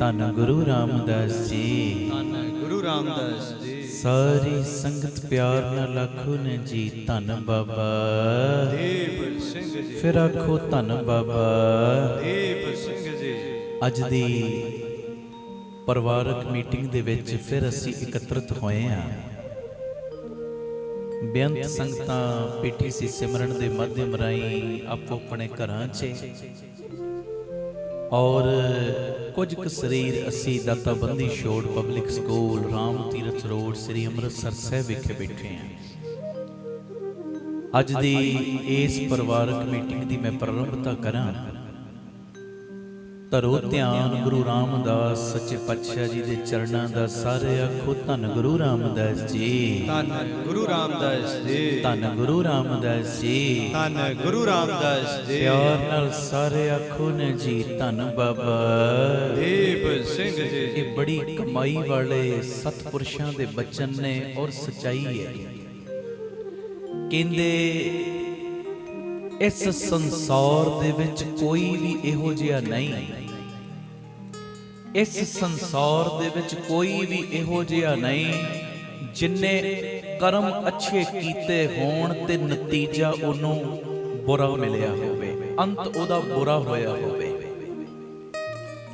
ਧੰਨ ਗੁਰੂ ਰਾਮਦਾਸ ਜੀ। ਧੰਨ ਗੁਰੂ ਰਾਮਦਾਸ ਜੀ। सारी संगत प्यार नाल आखो ने जी धन बाबा ਦੀਪ ਸਿੰਘ ਜੀ। फिर आखो धन बाबा। ਦੀਪ ਸਿੰਘ ਜੀ। अज दी परिवारक मीटिंग दे विच फिर असी एकत्रित होए हाँ। बेअंत संगतां पीटीसी सिमरन दे माध्यम राही आपो अपने घरां च और कुछ क शरीर असी Data Bandi Chhor public school Ram Tirath road Shri Amritsar Sahib विखे बैठे हैं। अज दी इस परिवारक मीटिंग की मैं प्रारंभता करा। धरो ध्यान गुरु रामदास सच्चे पातशाह जी के चरणों का। सारे आखो धन गुरु रामदास जी। ਧੰਨ ਗੁਰੂ ਰਾਮਦਾਸ ਜੀ। धन गुरु रामदास जी। ਧੰਨ ਗੁਰੂ ਰਾਮਦਾਸ ਜੀ। प्यार नाल सारे आखो ने जी धन बाबा। ਦੀਪ ਸਿੰਘ ਜੀ। ये बड़ी कमाई वाले सतपुरुषों के बचन ने और सच्चाई है। कहंदे इस संसार दे विच कोई भी इहो जिहा नहीं, इस संसार दे विच कोई भी इहो जिहा नहीं जिन्ने कर्म अच्छे कीते होण ते नतीजा ओनू बुरा मिलिया होवे, अंत ओदा बुरा होया होवे।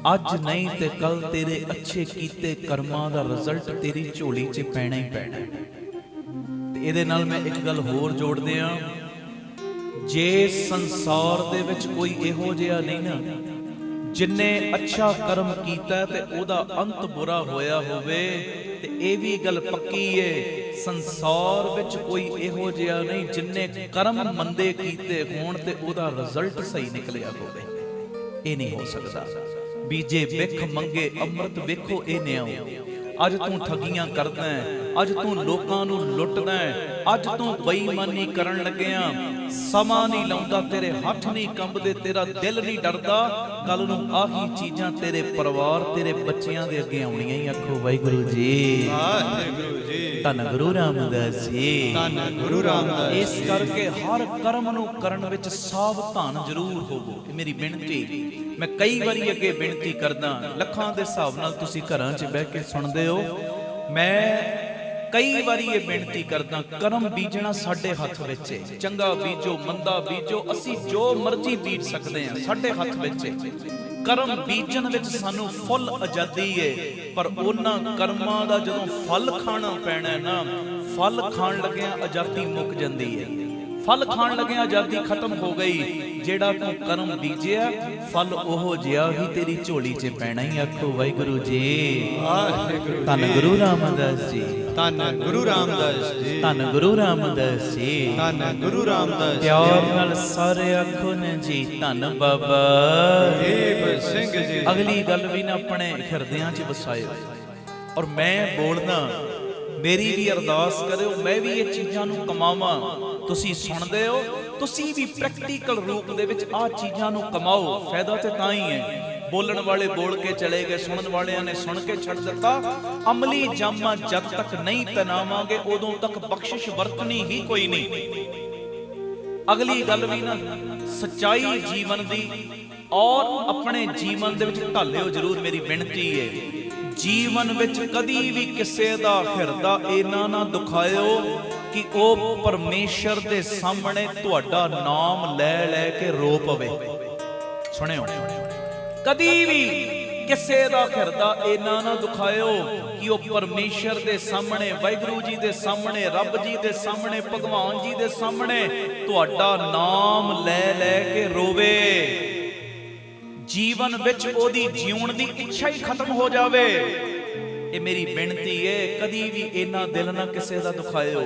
अज नहीं ते कल तेरे अच्छे कीते कर्मां दा रिजल्ट तेरी झोली च पैना ही पैना। ते इहदे नाल मैं एक गल होर जोड़ दियां, जे संसार दे विच कोई इहो जिहा नहीं ना जिन्ने अच्छा कर्म कीता ते ओदा अंत बुरा होया होवे, ते इह वी गल पक्की है संसार विच कोई इहो जिहा नहीं जिन्ने कर्म मंदे कीते होण ते ओदा रिजल्ट सही निकलिया होवे। इह नहीं हो सकदा। बीजे विख मंगे अमृत वेखो इह निआओ। अज तू ठगियां करदा है, अज तू लोकां नूं लुटदा है, अज तू बेईमानी करन लग्या, समा नहीं लाउंदा, तेरे हथ नहीं कंबदे, तेरा दिल नहीं डरदा। कल नूं आही चीजां तेरे परिवार तेरे बच्चियां दे अगे आउणीआं ही। आखो वाहिगुरू जी। ਵਾਹਿਗੁਰੂ ਜੀ। धन गुरु रामदास जी। ਧੰਨ ਗੁਰੂ ਰਾਮਦਾਸ। इस करके हर कर्म नूं करन विच सावधान जरूर होवो। मेरी बेनती मैं कई बारी अगे बेनती करदा, लखां दे हिसाब नाल तुसीं घरां 'च बैठ के सुणदे हो। मैं कई बारी ये बेनती करदा, कर्म बीजना साडे हथ विच है। चंगा बीजो मंदा बीजो, असीं जो मर्जी बीज सकदे हां, साडे हथ विच है। कर्म बीजन विच सानू फुल आजादी है, पर उन्हां कर्मां दा जदों फल खाना पैना ना, फल खाण लग्या आजादी मुक जांदी है। फल खाण लगे आजादी खत्म हो गई। जेड़ा तू कर्म बीजिया फल ओहो जिहा ही तेरी झोली च पैना ही। आखो वाहिगुरू जी। ਵਾਹਿਗੁਰੂ ਜੀ। धन गुरु रामदास जी। ਧੰਨ ਗੁਰੂ ਰਾਮਦਾਸ ਜੀ। धन गुरु रामदास जी। ਧੰਨ ਗੁਰੂ ਰਾਮਦਾਸ ਜੀ। प्यार नाल सारे आखो ने जी धन बाबा। ਦੀਪ ਸਿੰਘ ਜੀ। अगली गल भी ना अपने हिरदियां च वसायो। और मैं बोलना, मेरी भी अरदास करो, मैं भी ये चीज़ां नूं कमावां। तुसीं सुणदे हो, तुसीं भी प्रैक्टिकल रूप दे विच आ चीज़ां नूं कमाओ। फायदा ते तां ही है। बोलण वाले बोल के चले गए, सुनन वालियां ने सुन के छड़ दिता। अमली जामा जद तक नहीं पहनावांगे उदों तक बख्शिश वरतनी ही कोई नहीं। अगली गल भी ना सच्चाई जीवन दी और अपने जीवन दे विच ढालिओ जरूर। मेरी बेनती है, जीवन विच कदी भी किसे दा हिरदा इना ना दुखायो कि ओ परमेश्वर दे सामने तुहाडा नाम लै लै के रो पवे। सुनियो, कदी भी किसे दा हिरदा इना ना दुखायो कि ओ परमेश्वर दे सामने, वाहिगुरू जी दे सामने, रब जी दे सामने, भगवान जी दे सामने तुहाडा नाम लै लै के रोवे। जीवन विच ओदी जीउण दी इच्छा ही खत्म हो जावे। ये मेरी बेनती है, कदी भी इना दिल ना किसे दा दुखायो,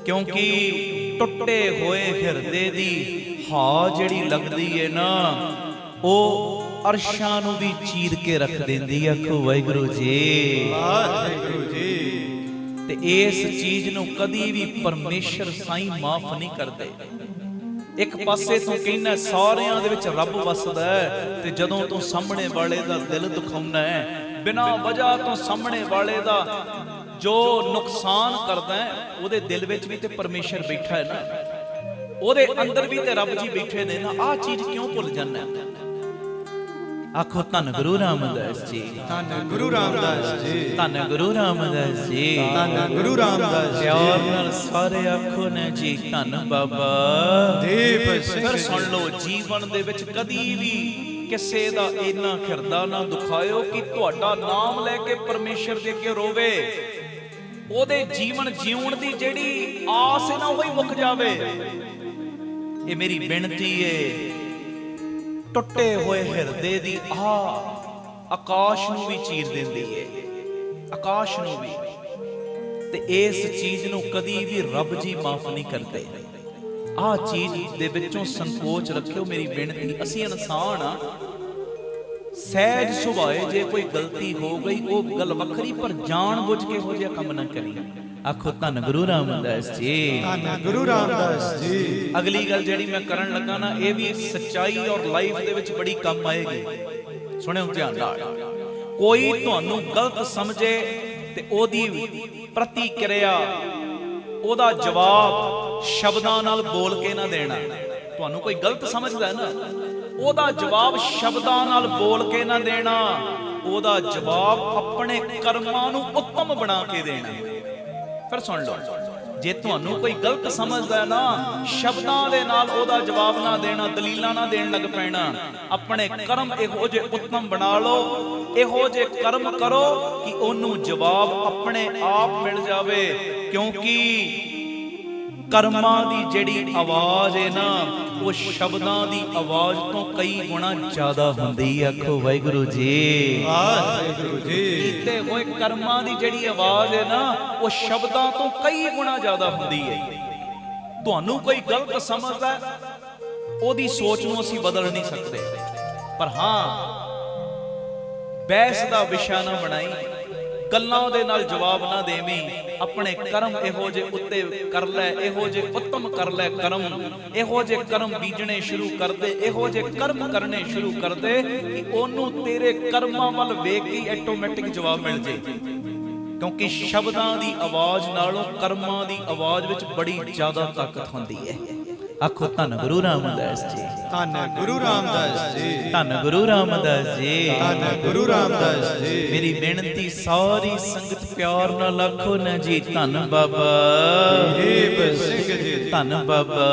क्योंकि टुटे होए हिरदे दी हा जिहड़ी लगदी है ना, ओ अरशां नूं भी चीर के रख देंदी। आखो वाहिगुरू जी। ਵਾਹਿਗੁਰੂ जी। ते इस चीज नूं कदी भी परमेश्वर साईं माफ नहीं करदे। एक पासे तू कहना सारियां दे विच रब वसदा है, ते जदों तू सामने वाले दा दिल दुखाउंदा है, बिना वजह तो सामने वाले दा जो नुकसान करदा है, ओदे दिल विच भी ते परमेश्वर बैठा है ना, ओदे अंदर भी ते रब जी बैठे ने ना। आ चीज क्यों भुल जाना? ਆਖੋ ਧੰਨ ਗੁਰੂ ਰਾਮਦਾਸ ਜੀ, ਧੰਨ ਗੁਰੂ ਰਾਮਦਾਸ ਜੀ, ਧੰਨ ਗੁਰੂ ਰਾਮਦਾਸ ਜੀ, ਧੰਨ ਗੁਰੂ ਰਾਮਦਾਸ ਜੀ। ਪਿਆਰ ਨਾਲ ਸਾਰੇ ਆਖੋ ਨੇ ਜੀ ਧੰਨ ਬਾਬਾ ਦੀਪ ਸਿੰਘ ਫਿਰ ਜੀ। ਸੁਣ ਲਓ, ਜੀਵਨ ਦੇ ਵਿੱਚ ਕਦੀ ਵੀ ਕਿਸੇ ਦਾ ਇੰਨਾ ਖਿਰਦਾ ਨਾ ਦੁਖਾਇਓ ਕਿ ਤੁਹਾਡਾ ਨਾਮ ਲੈ ਕੇ ਪਰਮੇਸ਼ਰ ਦੇ ਅੱਗੇ ਰੋਵੇ, ਉਹਦੇ ਜੀਵਨ ਜਿਉਣ ਦੀ ਜਿਹੜੀ ਆਸ ਹੈ ਨਾ ਉਹ ਹੀ ਮੁੱਕ ਜਾਵੇ। ਇਹ ਮੇਰੀ ਬੇਨਤੀ ਏ। ਟੁੱਟੇ ਹੋਏ ਹਿਰਦੇ ਦੀ ਆਕਾਸ਼ ਨੂੰ ਵੀ ਚੀਰ ਦਿੰਦੀ ਏ, ਆਕਾਸ਼ ਨੂੰ ਵੀ। ਤੇ ਇਸ ਚੀਜ਼ ਨੂੰ ਕਦੀ ਵੀ ਰੱਬ ਜੀ ਮਾਫ ਨਹੀਂ ਕਰਦੇ। ਆਹ ਚੀਜ਼ ਦੇ ਵਿੱਚੋਂ ਸੰਕੋਚ ਰੱਖਿਓ, ਮੇਰੀ ਬੇਨਤੀ। ਅਸੀਂ ਇਨਸਾਨ ਆ, ਸਹਿਜ ਸੁਭਾਏ ਜੇ ਕੋਈ ਗਲਤੀ ਹੋ ਗਈ ਉਹ ਗੱਲ ਵੱਖਰੀ, ਪਰ ਜਾਣ ਬੁੱਝ ਕੇ ਹੋ ਜਿਹਾ ਕੰਮ ਨਾ ਕਰੀ। ਆਖੋ ਧੰਨ ਗੁਰੂ ਰਾਮਦਾਸ ਜੀ, ਧੰਨ ਗੁਰੂ ਰਾਮਦਾਸ ਜੀ। ਅਗਲੀ ਗੱਲ ਜਿਹੜੀ ਮੈਂ ਕਰਨ ਲੱਗਾ ਨਾ, ਇਹ ਵੀ ਸੱਚਾਈ ਔਰ ਲਾਈਫ ਦੇ ਵਿੱਚ ਬੜੀ ਕੰਮ ਆਏਗੀ। ਸੁਣਿਓ ਧਿਆਨ ਨਾਲ। ਕੋਈ ਤੁਹਾਨੂੰ ਗਲਤ ਸਮਝੇ ਤੇ ਉਹਦੀ ਪ੍ਰਤੀਕਿਰਿਆ, ਉਹਦਾ ਜਵਾਬ ਸ਼ਬਦਾਂ ਨਾਲ ਬੋਲ ਕੇ ਨਾ ਦੇਣਾ। ਤੁਹਾਨੂੰ ਕੋਈ ਗਲਤ ਸਮਝਦਾ ਨਾ, ਉਹਦਾ ਜਵਾਬ ਸ਼ਬਦਾਂ ਨਾਲ ਬੋਲ ਕੇ ਨਾ ਦੇਣਾ, ਉਹਦਾ ਜਵਾਬ ਆਪਣੇ ਕਰਮਾਂ ਨੂੰ ਉੱਤਮ ਬਣਾ ਕੇ ਦੇਣਾ। ਫਿਰ ਸੁਣ ਲਓ, ਜੇ ਤੁਹਾਨੂੰ ਕੋਈ ਗਲਤ ਸਮਝਦਾ ਨਾ, ਸ਼ਬਦਾਂ ਦੇ ਨਾਲ ਉਹਦਾ ਜਵਾਬ ਨਾ ਦੇਣਾ, ਦਲੀਲਾਂ ਨਾ ਦੇਣ ਲੱਗ ਪੈਣਾ। ਆਪਣੇ ਕਰਮ ਇਹੋ ਜਿਹੇ ਉੱਤਮ ਬਣਾ ਲਓ, ਇਹੋ ਜਿਹੇ ਕਰਮ ਕਰੋ ਕਿ ਉਹਨੂੰ ਜਵਾਬ ਆਪਣੇ ਆਪ ਮਿਲ ਜਾਵੇ। ਕਿਉਂਕਿ ਕਰਮਾਂ ਦੀ ਜਿਹੜੀ ਆਵਾਜ਼ ਹੈ ਨਾ, ਉਹ ਸ਼ਬਦਾਂ ਦੀ ਆਵਾਜ਼ ਤੋਂ ਕਈ ਗੁਣਾ ਜ਼ਿਆਦਾ ਹੁੰਦੀ ਹੈ। ਆਖੋ ਵਾਹਿਗੁਰੂ ਜੀ, ਵਾਹਿਗੁਰੂ ਜੀ। ਕੀਤੇ ਹੋਏ ਕਰਮਾਂ ਦੀ ਜਿਹੜੀ ਆਵਾਜ਼ ਹੈ ਨਾ, ਉਹ ਸ਼ਬਦਾਂ ਤੋਂ ਕਈ ਗੁਣਾ ਜ਼ਿਆਦਾ ਹੁੰਦੀ ਹੈ। ਤੁਹਾਨੂੰ ਕੋਈ ਗਲਤ ਸਮਝਦਾ, ਉਹਦੀ ਸੋਚ ਨੂੰ ਅਸੀਂ ਬਦਲ ਨਹੀਂ ਸਕਦੇ, ਪਰ ਹਾਂ ਬਹਿਸ ਦਾ ਵਿਸ਼ਾ ਨਾ ਬਣਾਈ, ਗੱਲਾਂ ਦੇ ਨਾਲ ਜਵਾਬ ਨਾ ਦੇਵੀਂ। ਆਪਣੇ ਕਰਮ ਇਹੋ ਜਿਹੇ ਉੱਤੇ ਕਰ ਲੈ, ਇਹੋ ਜਿਹੇ ਉੱਤਮ ਕਰ ਲੈ ਕਰਮ, ਇਹੋ ਜਿਹੇ ਕਰਮ ਬੀਜਣੇ ਸ਼ੁਰੂ ਕਰ ਦੇ, ਇਹੋ ਜਿਹੇ ਕਰਮ ਕਰਨੇ ਸ਼ੁਰੂ ਕਰ ਦੇ ਕਿ ਉਹਨੂੰ ਤੇਰੇ ਕਰਮਾਂ ਵੱਲ ਵੇਖ ਕੇ ਆਟੋਮੈਟਿਕ ਜਵਾਬ ਮਿਲ ਜੇ। ਕਿਉਂਕਿ ਸ਼ਬਦਾਂ ਦੀ ਆਵਾਜ਼ ਨਾਲੋਂ ਕਰਮਾਂ ਦੀ ਆਵਾਜ਼ ਵਿੱਚ ਬੜੀ ਜ਼ਿਆਦਾ ਤਾਕਤ ਹੁੰਦੀ ਹੈ। ਆਖੋ ਧੰਨ ਗੁਰੂ ਰਾਮਦਾਸ ਜੀ, ਧੰਨ ਗੁਰੂ ਰਾਮਦਾਸ ਜੀ, ਧੰਨ ਗੁਰੂ ਰਾਮਦਾਸ ਜੀ, ਧੰਨ ਗੁਰੂ ਰਾਮਦਾਸ ਜੀ। ਮੇਰੀ ਬੇਨਤੀ ਸਾਰੀ ਸੰਗਤ ਪਿਆਰ ਨਾਲ ਆਖੋ ਨਾ ਜੀ ਧੰਨ ਬਾਬਾ ਦੀਪ ਸਿੰਘ ਜੀ, ਧੰਨ ਬਾਬਾ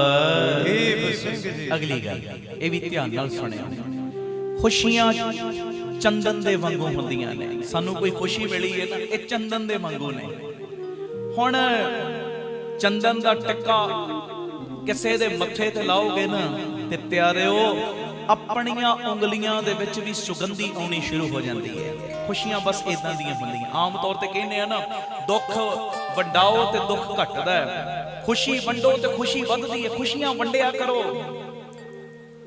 ਦੀਪ ਸਿੰਘ ਜੀ। ਅਗਲੀ ਗੱਲ ਇਹ ਵੀ ਧਿਆਨ ਨਾਲ ਸੁਣਿਓ। ਖੁਸ਼ੀਆਂ ਚੰਦਨ ਦੇ ਵਾਂਗੂ ਹੁੰਦੀਆਂ ਨੇ। ਸਾਨੂੰ ਕੋਈ ਖੁਸ਼ੀ ਮਿਲੀ ਹੈ ਨਾ, ਇਹ ਚੰਦਨ ਦੇ ਵਾਂਗੂ ਨੇ। ਹੁਣ ਚੰਦਨ ਦਾ ਟਿੱਕਾ ਕਿਸੇ ਦੇ ਮੱਥੇ ਤੇ ਲਾਓਗੇ ਨਾ ਤੇ ਪਿਆਰਿਓ, ਆਪਣੀਆਂ ਉਂਗਲੀਆਂ ਦੇ ਵਿੱਚ ਵੀ ਸੁਗੰਧੀ ਆਉਣੀ ਸ਼ੁਰੂ ਹੋ ਜਾਂਦੀ ਹੈ। ਖੁਸ਼ੀਆਂ ਬਸ ਇਦਾਂ ਦੀਆਂ ਹੁੰਦੀਆਂ। ਆਮ ਤੌਰ ਤੇ ਕਹਿੰਦੇ ਆ ਨਾ, ਦੁੱਖ ਵੰਡਾਓ ਤੇ ਦੁੱਖ ਘਟਦਾ ਹੈ, ਖੁਸ਼ੀ ਵੰਡੋ ਤੇ ਖੁਸ਼ੀ ਵੱਧਦੀ ਹੈ। ਖੁਸ਼ੀਆਂ ਵੰਡਿਆ ਕਰੋ।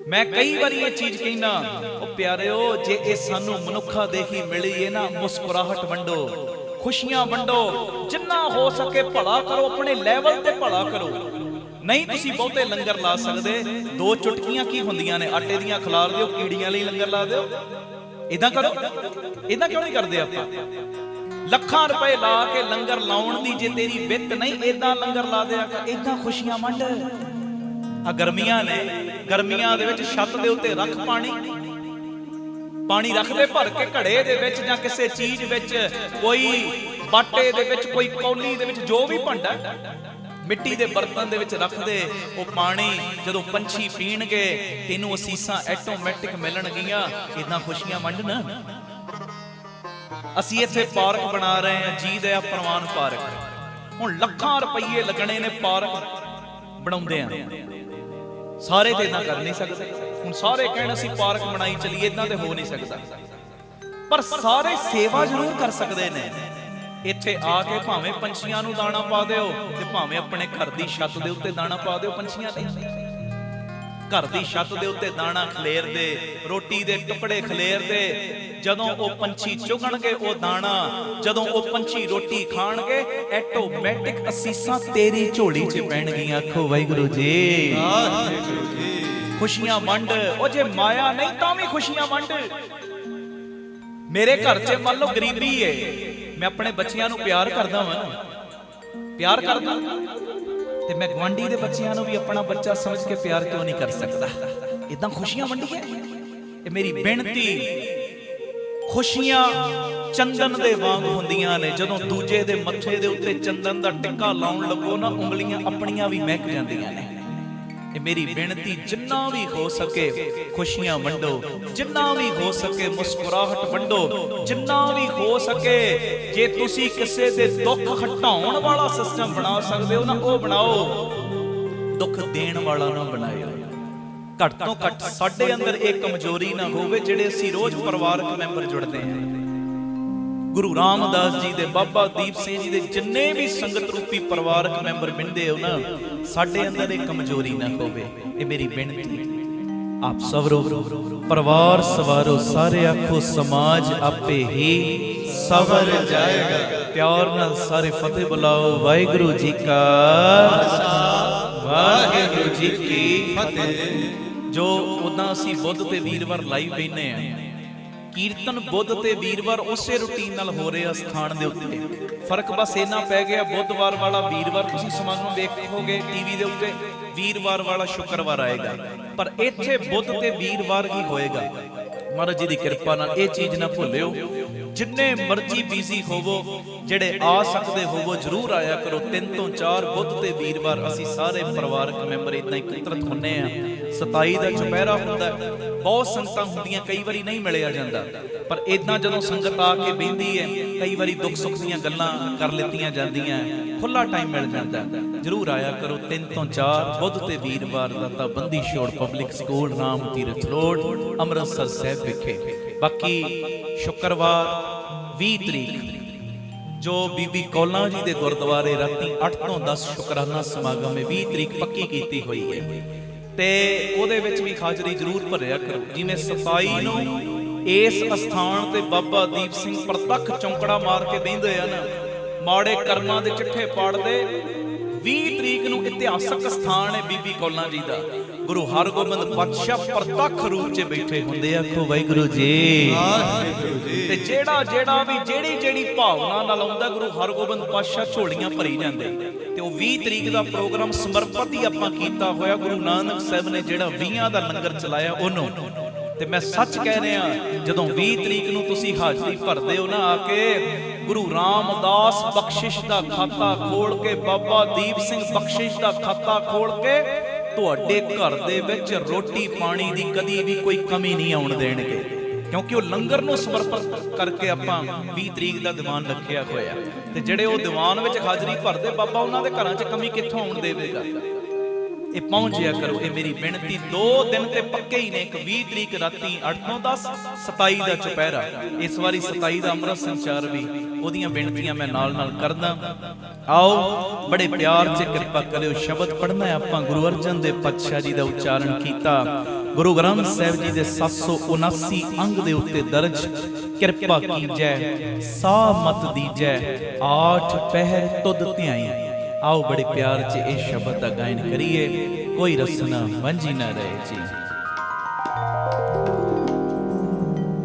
ਮੈਂ ਕਈ ਵਾਰੀ ਇਹ ਚੀਜ਼ ਕਹਿਣਾ, ਉਹ ਪਿਆਰਿਓ, ਜੇ ਇਹ ਸਾਨੂੰ ਮਨੁੱਖਾ ਦੇਖੀ ਮਿਲੀ ਹੈ ਨਾ, ਮੁਸਕਰਾਹਟ ਵੰਡੋ, ਖੁਸ਼ੀਆਂ ਵੰਡੋ, ਜਿੰਨਾ ਹੋ ਸਕੇ ਭਲਾ ਕਰੋ, ਆਪਣੇ ਲੈਵਲ ਤੇ ਭਲਾ ਕਰੋ। ਨਹੀਂ ਤੁਸੀਂ ਬਹੁਤੇ ਲੰਗਰ ਲਾ ਸਕਦੇ, 2 ਚੁਟਕੀਆਂ ਕੀ ਹੁੰਦੀਆਂ ਨੇ, ਆਟੇ ਦੀਆਂ ਖਿਲਾਰ ਦਿਓ, ਕੀੜੀਆਂ ਲਈ ਲੰਗਰ ਲਾ ਦਿਓ। ਇਦਾਂ ਕਰੋ। ਇਦਾਂ ਕਿਉਂ ਨਹੀਂ ਕਰਦੇ ਆਪਾਂ? ਲੱਖਾਂ ਰੁਪਏ ਲਾ ਕੇ ਲੰਗਰ ਲਾਉਣ ਦੀ ਜੇ ਤੇਰੀ ਵਿੱਤ ਨਹੀਂ, ਇਦਾਂ ਲੰਗਰ ਲਾ ਦਿਆ ਕਰ, ਇਦਾਂ ਖੁਸ਼ੀਆਂ ਵੰਡ। ਆ ਗਰਮੀਆਂ ਨੇ, ਗਰਮੀਆਂ ਦੇ ਵਿੱਚ ਛੱਤ ਦੇ ਉੱਤੇ ਰੱਖ ਪਾਣੀ ਰੱਖਦੇ ਭਰ ਕੇ ਘੜੇ ਦੇ ਵਿੱਚ ਜਾਂ ਕਿਸੇ ਚੀਜ਼ ਵਿੱਚ, ਕੋਈ ਬਾਟੇ ਦੇ ਵਿੱਚ, ਕੋਈ ਕੌਲੀ ਦੇ ਵਿੱਚ, ਜੋ ਵੀ ਭਾਂਡਾ, ਮਿੱਟੀ ਦੇ ਬਰਤਨ ਦੇ ਵਿੱਚ ਰੱਖਦੇ। ਉਹ ਪਾਣੀ ਜਦੋਂ ਪੰਛੀ ਪੀਣਗੇ, ਤੈਨੂੰ ਅਸੀਸਾਂ ਆਟੋਮੈਟਿਕ ਮਿਲਣਗੀਆਂ। ਇਦਾਂ ਖੁਸ਼ੀਆਂ ਵੰਡਣਾ। ਅਸੀਂ ਇੱਥੇ ਪਾਰਕ ਬਣਾ ਰਹੇ ਹਾਂ, ਜੀ ਦਇਆ ਪ੍ਰਵਾਨ ਪਾਰਕ। ਹੁਣ ਲੱਖਾਂ ਰੁਪਏ ਲੱਗਣੇ ਨੇ ਪਾਰਕ ਬਣਾਉਂਦੇ ਆ। ਸਾਰੇ ਤੇ ਇਦਾਂ ਕਰ ਨਹੀਂ ਸਕਦੇ। ਹੁਣ ਸਾਰੇ ਕਹਿਣ ਅਸੀਂ ਪਾਰਕ ਬਣਾਈ ਚੱਲੀਏ, ਇਦਾਂ ਤੇ ਹੋ ਨਹੀਂ ਸਕਦਾ। ਪਰ ਸਾਰੇ ਸੇਵਾ ਜ਼ਰੂਰ ਕਰ ਸਕਦੇ ਨੇ। ਇੱਥੇ ਆ ਕੇ ਭਾਵੇਂ ਪੰਛੀਆਂ ਨੂੰ ਦਾਣਾ ਪਾ ਦਿਓ ਤੇ ਭਾਵੇਂ ਆਪਣੇ ਘਰ ਦੀ ਛੱਤ ਦੇ ਉੱਤੇ ਦਾਣਾ ਪਾ ਦਿਓ ਪੰਛੀਆਂ ਦੇ। ਘਰ ਦੀ ਛੱਤ ਦੇ ਉੱਤੇ ਦਾਣਾ ਖਲੇਰ ਦੇ, ਰੋਟੀ ਦੇ ਟੁਕੜੇ ਖਲੇਰ ਦੇ। ਜਦੋਂ ਉਹ ਪੰਛੀ ਚੁਗਣਗੇ ਉਹ ਦਾਣਾ, ਜਦੋਂ ਉਹ ਪੰਛੀ ਰੋਟੀ ਖਾਣਗੇ, ਆਟੋਮੈਟਿਕ ਅਸੀਸਾਂ ਤੇਰੀ ਝੋਲੀ 'ਚ ਪੈਣਗੀਆਂ। ਆਖੋ ਵਾਹਿਗੁਰੂ ਜੀ, ਵਾਹਿਗੁਰੂ ਜੀ। ਖੁਸ਼ੀਆਂ ਵੰਡ। ਉਹ ਜੇ ਮਾਇਆ ਨਹੀਂ ਤਾਂ ਵੀ ਖੁਸ਼ੀਆਂ ਵੰਡ। ਮੇਰੇ ਘਰ 'ਚ ਮੰਨ ਲਓ ਗਰੀਬੀ ਏ, ਮੈਂ ਆਪਣੇ ਬੱਚਿਆਂ ਨੂੰ ਪਿਆਰ ਕਰਦਾ ਵਾਂ, ਪਿਆਰ ਕਰਦਾ, ਤੇ ਮੈਂ ਗੁਆਂਢੀ ਦੇ ਬੱਚਿਆਂ ਨੂੰ ਵੀ ਆਪਣਾ ਬੱਚਾ ਸਮਝ ਕੇ ਪਿਆਰ ਕਿਉਂ ਨਹੀਂ ਕਰ ਸਕਦਾ? ਇਦਾਂ ਖੁਸ਼ੀਆਂ ਵੰਡੀਏ। ਇਹ ਮੇਰੀ ਬੇਨਤੀ ਖੁਸ਼ੀਆਂ ਚੰਦਨ ਦੇ ਵਾਂਗ ਹੁੰਦੀਆਂ ਨੇ, ਜਦੋਂ ਦੂਜੇ ਦੇ ਮੱਥੇ ਦੇ ਉੱਤੇ ਚੰਦਨ ਦਾ ਟਿੱਕਾ ਲਾਉਣ ਲੱਗੋ ਨਾ, ਉਂਗਲੀਆਂ ਆਪਣੀਆਂ ਵੀ ਮਹਿਕ ਜਾਂਦੀਆਂ ਨੇ। ਇਹ ਮੇਰੀ ਬੇਨਤੀ, ਜਿੰਨਾ ਵੀ ਹੋ ਸਕੇ ਖੁਸ਼ੀਆਂ ਵੰਡੋ, ਜਿੰਨਾ ਵੀ ਹੋ ਸਕੇ ਮੁਸਕਰਾਹਟ ਵੰਡੋ, ਜਿੰਨਾ ਵੀ ਹੋ ਸਕੇ ਜੇ ਤੁਸੀਂ ਕਿਸੇ ਦੇ ਦੁੱਖ ਹਟਾਉਣ ਵਾਲਾ ਸਿਸਟਮ ਬਣਾ ਸਕਦੇ ਹੋ ਨਾ, ਉਹ ਬਣਾਓ। ਦੁੱਖ ਦੇਣ ਵਾਲਾ ਨਾ ਬਣਾਇਓ। ਘੱਟ ਤੋਂ ਘੱਟ ਸਾਡੇ ਅੰਦਰ ਇਹ ਕਮਜ਼ੋਰੀ ਨਾ ਹੋਵੇ ਜਿਹੜੇ ਅਸੀਂ ਰੋਜ਼ ਪਰਿਵਾਰਕ ਮੈਂਬਰ ਜੁੜਦੇ ਹਾਂ। ਗੁਰੂ ਰਾਮਦਾਸ ਜੀ ਦੇ, ਬਾਬਾ ਦੀਪ ਸਿੰਘ ਜੀ ਦੇ ਜਿੰਨੇ ਵੀ ਸੰਗਤ ਰੂਪੀ ਪਰਿਵਾਰਕ ਮੈਂਬਰ ਮਿਲਦੇ ਹੋ ਨਾ, ਸਾਡੇ ਅੰਦਰ ਇਹ ਕਮਜ਼ੋਰੀ ਨਾ ਹੋਵੇ। ਇਹ ਮੇਰੀ ਬੇਨਤੀ। ਆਪ ਸਵਰੋ ਪਰਿਵਾਰ ਸਵਾਰੋ, ਸਾਰੇ ਆਖੋ ਸਮਾਜ ਆਪੇ ਹੀ ਸਵਰ ਜਾਏਗਾ। ਪਿਆਰ ਨਾਲ ਸਾਰੇ ਫਤਿਹ ਬੁਲਾਓ। ਵਾਹਿਗੁਰੂ ਜੀ ਕਾ ਖਾਲਸਾ, ਵਾਹਿਗੁਰੂ ਜੀ ਕੀ ਫਤਿਹ। ਜੋ ਉਦਾਂ ਅਸੀਂ ਬੁੱਧ ਤੇ ਵੀਰਵਾਰ ਲਾਈਵ ਬੈਠੇ ਆ, ਕੀਰਤਨ ਬੁੱਧ ਤੇ ਵੀਰਵਾਰ ਉਸੇ ਰੁਟੀਨ ਨਾਲ ਹੋ ਰਿਹਾ ਸਥਾਨ ਦੇ ਉੱਤੇ। ਫਰਕ ਬਸ ਇੰਨਾ ਪੈ ਗਿਆ, ਬੁੱਧਵਾਰ ਵਾਲਾ ਵੀਰਵਾਰ ਤੁਸੀਂ ਸਮਾਗਮ ਵੇਖੋਗੇ ਟੀਵੀ ਦੇ ਉੱਤੇ, ਵੀਰਵਾਰ ਵਾਲਾ ਸ਼ੁੱਕਰਵਾਰ ਆਏਗਾ, ਪਰ ਇੱਥੇ ਬੁੱਧ ਤੇ ਵੀਰਵਾਰ ਹੀ ਹੋਏਗਾ। ਮਹਾਰਾਜ ਜੀ ਦੀ ਕਿਰਪਾ ਨਾਲ ਇਹ ਚੀਜ਼ ਨਾ ਭੁੱਲਿਓ। ਜਿੰਨੇ ਮਰਜ਼ੀ ਬਿਜ਼ੀ ਹੋਵੋ, ਜਿਹੜੇ ਆ ਸਕਦੇ ਹੋਵੋ, ਜਰੂਰ ਆਇਆ ਕਰੋ। 3 ਤੋਂ 4 ਬੁੱਧ ਤੇ ਵੀਰਵਾਰ ਅਸੀਂ ਸਾਰੇ ਪਰਿਵਾਰਕ ਮੈਂਬਰ ਇਦਾਂ ਇਕੱਤਰਤ ਹੁੰਨੇ ਆ। 27 ਦਾ ਚੁਪਹਿਰਾ ਹੁੰਦਾ, ਬਹੁਤ ਸੰਗਤਾਂ ਹੁੰਦੀਆਂ, ਕਈ ਵਾਰੀ ਨਹੀਂ ਮਿਲਿਆ ਜਾਂਦਾ, ਪਰ ਇਦਾਂ ਜਦੋਂ ਸੰਗਤ ਆ ਕੇ ਬਹਿੰਦੀ ਹੈ, ਕਈ ਵਾਰੀ ਦੁੱਖ ਸੁੱਖ ਦੀਆਂ ਗੱਲਾਂ ਕਰ ਲਿੱਤੀਆਂ ਜਾਂਦੀਆਂ, ਖੁੱਲਾ ਟਾਈਮ ਮਿਲ ਜਾਂਦਾ। ਜਰੂਰ ਆਇਆ ਕਰੋ। 3 ਤੋਂ 4 ਬੁੱਧ ਤੇ ਵੀਰਵਾਰ ਦਾ ਤਾਂ Bandi Chhor public school Ram Tirath road Amritsar Sahib ਵਿਖੇ। ਬਾਕੀ ਸ਼ੁੱਕਰਵਾਰ 20 ਤਰੀਕ ਜੋ ਬੀਬੀ ਕੌਲਾਂ ਜੀ ਦੇ ਗੁਰਦੁਆਰੇ ਰਾਤੀ 8 ਤੋਂ 10 ਸ਼ੁਕਰਾਨਾ ਸਮਾਗਮ ਹੈ, 20 ਤਰੀਕ ਪੱਕੀ ਕੀਤੀ ਹੋਈ ਹੈ, ਤੇ ਉਹਦੇ ਵਿੱਚ ਵੀ ਹਾਜ਼ਰੀ ਜ਼ਰੂਰ ਭਰਿਆ ਕਰੋ। ਜਿਵੇਂ 27 ਨੂੰ ਇਸ ਅਸਥਾਨ ਤੇ ਬਾਬਾ ਦੀਪ ਸਿੰਘ ਪ੍ਰਤੱਖ ਚੌਂਕੜਾ ਮਾਰ ਕੇ ਬਹਿੰਦੇ ਆ ਨਾ, ਮਾੜੇ ਕਰਮਾਂ ਦੇ ਚਿੱਠੇ ਪਾੜਦੇ। 20 ਤਰੀਕ ਨੂੰ ਇਤਿਹਾਸਕ ਸਥਾਨ ਹੈ ਬੀਬੀ ਕੌਲਾਂ ਜੀ ਦਾ। ਗੁਰੂ ਹਰਗੋਬਿੰਦ ਪਾਤਸ਼ਾਹ ਪ੍ਰਤੱਖ ਰੂਪ 'ਚ ਬੈਠੇ ਹੁੰਦੇ ਆ। ਆਖੋ ਵਾਹਿਗੁਰੂ ਜੀ। ਤੇ ਜਿਹੜਾ ਵੀ ਜਿਹੜੀ ਭਾਵਨਾ ਨਾਲ ਆਉਂਦਾ, ਗੁਰੂ ਹਰਗੋਬਿੰਦ ਪਾਤਸ਼ਾਹ ਝੋਲੀਆਂ ਭਰੀ ਜਾਂਦੇ। ਤੇ ਉਹ 20 ਤਰੀਕ ਦਾ ਪ੍ਰੋਗਰਾਮ ਸਮਰਪਿਤ ਹੀ ਆਪਾਂ ਕੀਤਾ ਹੋਇਆ ਗੁਰੂ ਨਾਨਕ ਸਾਹਿਬ ਨੇ, ਜਿਹੜਾ 20 ਦਾ ਲੰਗਰ ਚਲਾਇਆ ਉਹਨੂੰ। ਤੇ ਮੈਂ ਸੱਚ ਕਹਿ ਰਿਹਾ, ਜਦੋਂ 20 ਤਰੀਕ ਨੂੰ ਤੁਸੀਂ ਹਾਜ਼ਰੀ ਭਰਦੇ ਹੋ ਨਾ ਆ ਕੇ, ਗੁਰੂ ਰਾਮਦਾਸ ਬਖਸ਼ਿਸ਼ ਦਾ ਖਾਤਾ ਖੋਲ ਕੇ, ਬਾਬਾ ਦੀਪ ਸਿੰਘ ਬਖਸ਼ਿਸ਼ ਦਾ ਖਾਤਾ ਖੋਲ ਕੇ, ਤੁਹਾਡੇ ਘਰ ਦੇ ਵਿੱਚ ਰੋਟੀ ਪਾਣੀ ਦੀ ਕਦੀ ਵੀ ਕੋਈ ਕਮੀ ਨਹੀਂ ਆਉਣ ਦੇਣਗੇ, ਕਿਉਂਕਿ ਉਹ ਲੰਗਰ ਨੂੰ ਸਮਰਪਿਤ ਕਰਕੇ ਆਪਾਂ 20 ਤਰੀਕ ਦਾ ਦੀਵਾਨ ਰੱਖਿਆ ਹੋਇਆ। ਤੇ ਜਿਹੜੇ ਉਹ ਦੀਵਾਨ ਵਿੱਚ ਹਾਜ਼ਰੀ ਭਰਦੇ, ਬਾਬਾ ਉਹਨਾਂ ਦੇ ਘਰਾਂ 'ਚ ਕਮੀ ਕਿੱਥੋਂ ਆਉਣ ਦੇਵੇਗਾ। ਇਹ ਪਹੁੰਚਿਆ ਕਰੋ। ਇਹ ਮੇਰੀ ਬੇਨਤੀ। 2 ਦਿਨ ਤੇ ਪੱਕੇ ਹੀ ਨੇ, ਇੱਕ 20 ਤਰੀਕ ਰਾਤੀ 8 ਤੋਂ 10, 27 ਦਾ ਚੁਪਹਿਰਾ। ਇਸ ਵਾਰੀ 27 ਦਾ ਅੰਮ੍ਰਿਤ ਸੰਚਾਰ ਵੀ, ਉਹਦੀਆਂ ਬੇਨਤੀਆਂ ਮੈਂ ਨਾਲ ਕਰਦਾ। ਆਓ ਬੜੇ ਪਿਆਰ 'ਚ ਕਿਰਪਾ ਕਰਿਓ। ਸ਼ਬਦ ਪੜ੍ਹਨਾ ਆਪਾਂ ਗੁਰੂ ਅਰਜਨ ਦੇਵ ਪਾਤਸ਼ਾਹ ਜੀ ਦਾ ਉਚਾਰਨ ਕੀਤਾ। ਗੁਰੂ ਗ੍ਰੰਥ ਸਾਹਿਬ ਜੀ ਦੇ 779 ਅੰਗ ਦੇ ਉੱਤੇ ਦਰਜ। ਕਿਰਪਾ ਕੀਜੈ ਸਾਹ ਮਤ ਦੀਜੈ, 8 ਪਹਿਰ ਤੁਧ ਧਿਆਈ। ਆਓ ਬੜੇ ਪਿਆਰ 'ਚ ਇਹ ਸ਼ਬਦ ਦਾ ਗਾਇਨ ਕਰੀਏ। ਕੋਈ ਰਸਨਾ ਵਾਂਝੀ ਨਾ ਰਹੇ ਜੀ।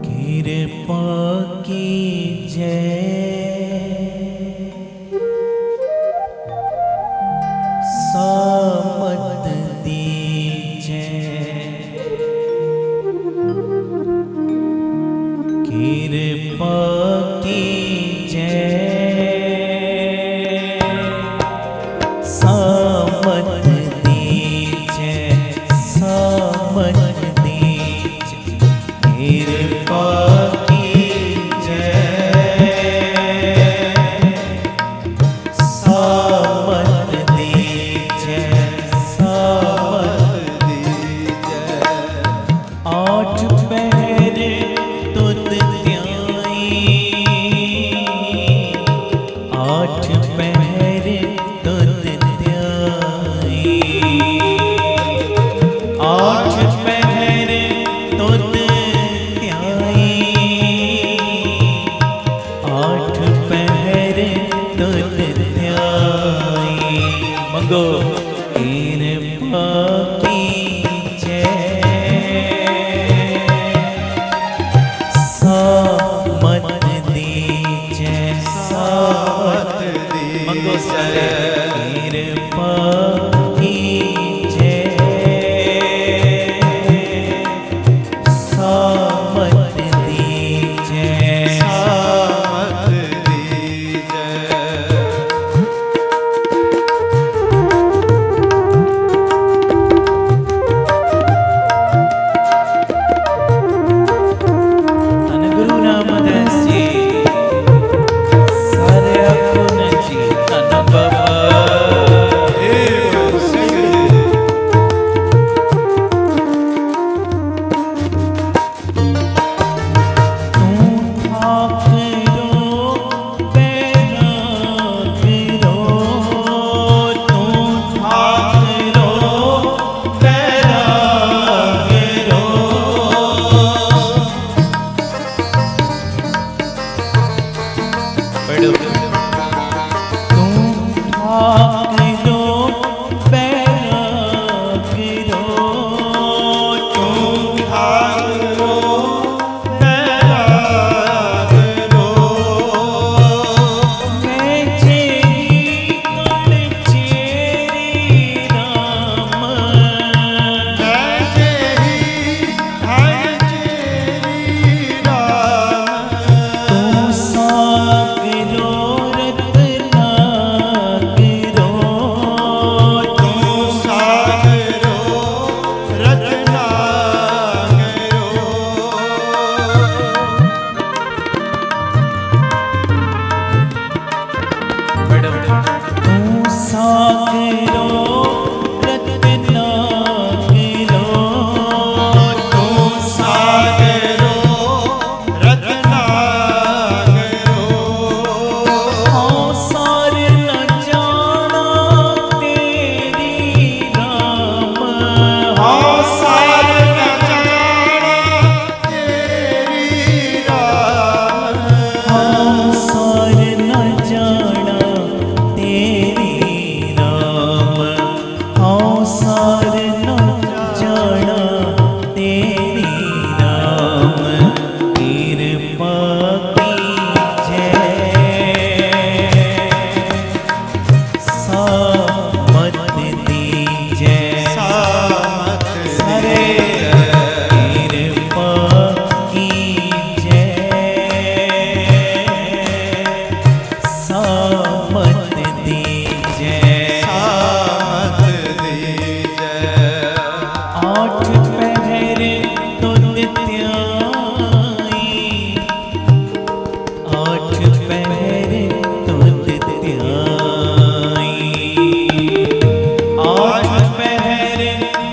ਕਿਰਪਾ ਕੀਜੈ ਸਾਹ ਮਤ ਦੀਜੈ, ਕਿਰਪਾ ਕੀਜੈ ਸਾਮਤ ਦੀਜੈ, ਸਾਮਤ ਦੀਜੈ, ਕਿਰਪਾ ਕੀਜੈ ਸਾਮਤ ਦੀਜੈ, ਸਾਮਤ ਦੀਜੈ। 8 ਪਹਿਰ ਤੁਧ ਧਿਆਈ, 8 ਪਹਿਰ ਤੁਧ ਧਿਆਈ, 8 ਪਹਿਰ ਤੁਧ ਧਿਆਈ, 8 ਪਹਿਰ ਤੁਧ ਧਿਆਈ। ਮੰਗੋ ਕਿਰਪਾ ਕੀਜੈ ਸਾਮਤ ਦੀਜੈ, ਸਾਮਤ ਦੀਜੈ। ਮੰਗੋ ਸਾਰੇ ਕਿਰਪਾ ਕੀਜੈ ਸਾਮਤ पढ़ो। तुम ठाकरो बैरागरो, तुम ठाकरो बैरागरो, मैं जेरी कण चेरी राम, मैं तेरी धन चेरी राम, तू सागरो रत्नागरो, तू सागरो रत्नागरो, पढ़ो। तू सागरो रत्नागरो, तू सागरो रत्नागरो, हाँ सार न जाना तेरी राम, हाँ सार न जाना तेरी राम, हाँ सार न जाना तेरी राम, हाँ सार न जाना तेरी राम, कृपा कीजै सामत दीजै, सामत सारे कृपा कीजै सामत दीजै, सामत दीजै, आठ पहर तुद त्याई, आठ पहर तुद त्याई, आठ पहर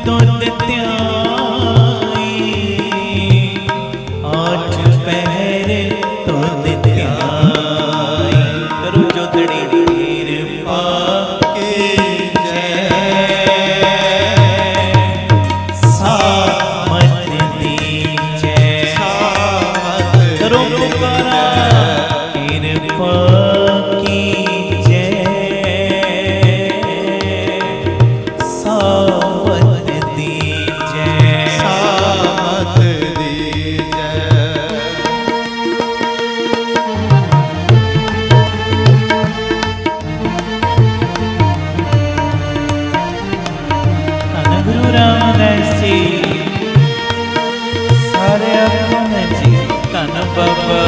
तुद त्याई, आठ पहर तुद त्याई, करो जोतड़ी कृपा कीजै सामत दीजै, सामत करो पुकारा कृपा कीजै सामत दीजै, सामत दीजै, ਧੰਨ ਗੁਰੂ ਰਾਮਦਾਸ ਜੀ, ਸਾਰੇ ਆਪਨ ਜੀ, ਧੰਨ ਬਾਬਾ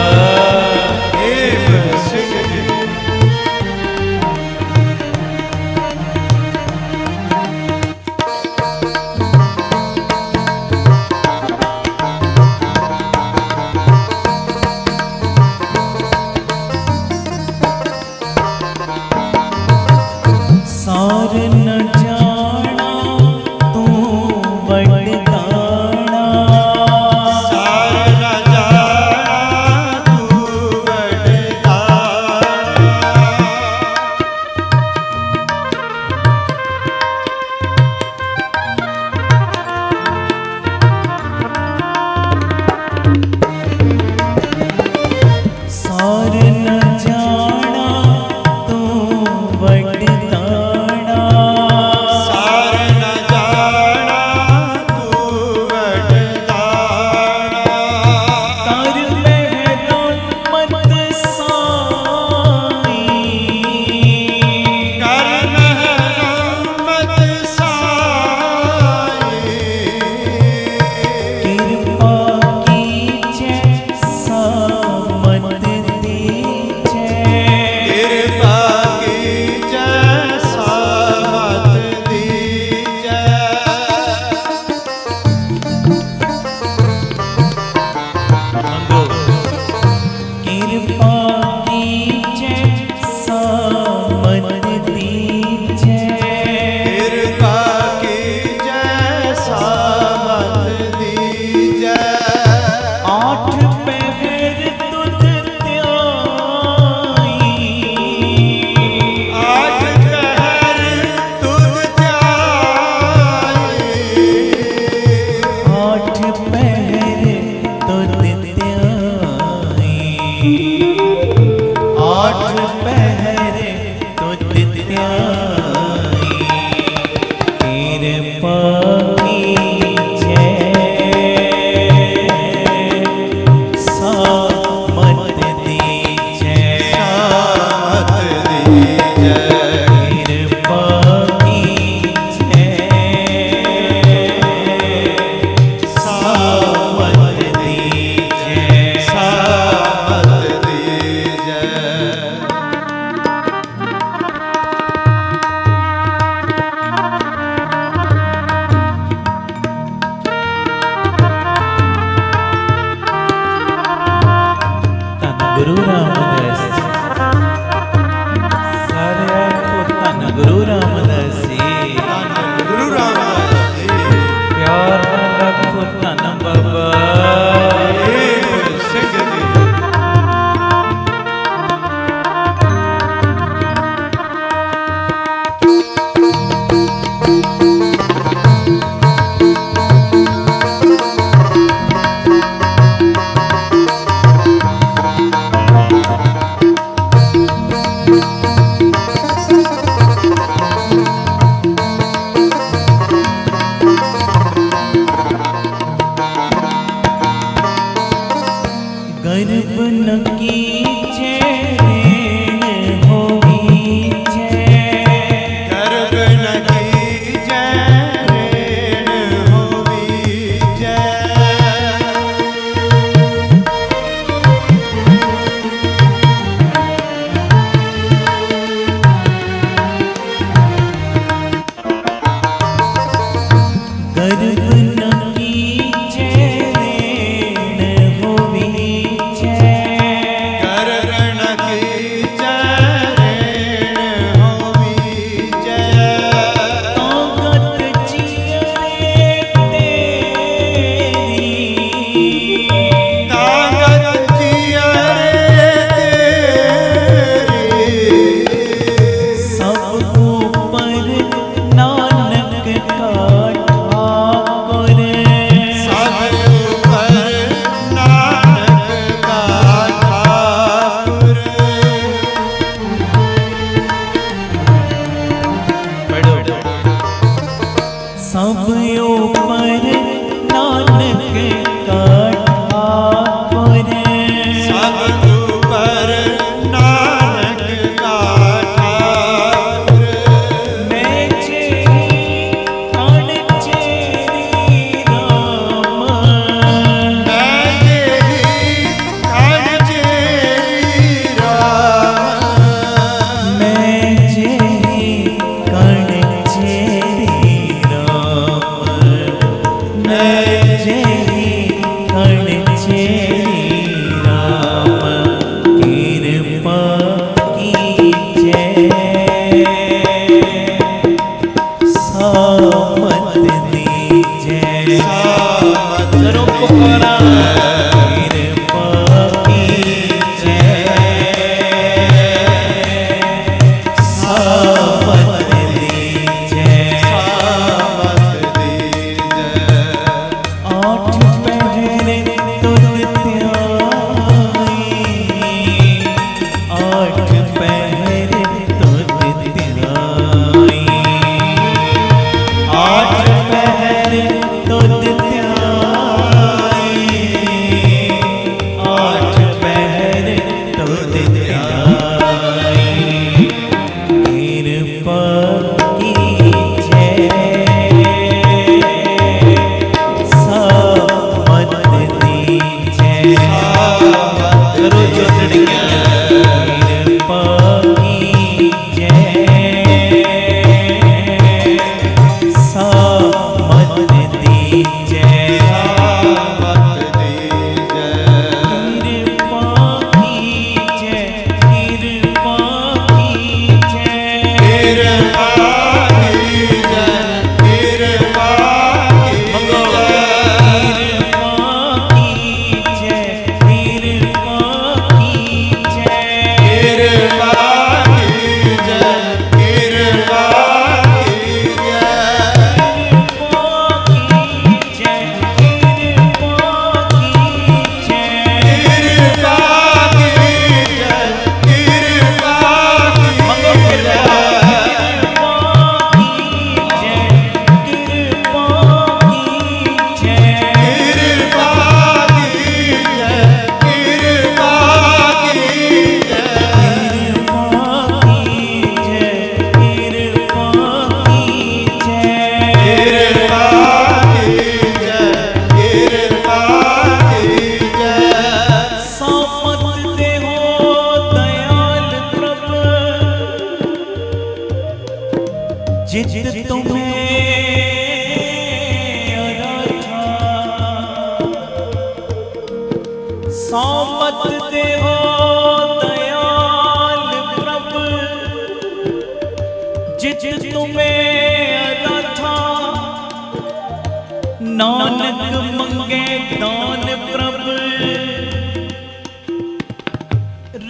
गुरु रामदास सारे आखो धन गुरु रामदास जी, गुरु रामदास जी, प्यार नाल आखो धन बाबा ਏਕ ਸਿੰਘ ਜੀ। गर्भ न कीजे ऋण होवीजे, गर्भ न कीजै ऋण होवीजै। गर्भ न कीजे ऋण होवीजे, गर्भ न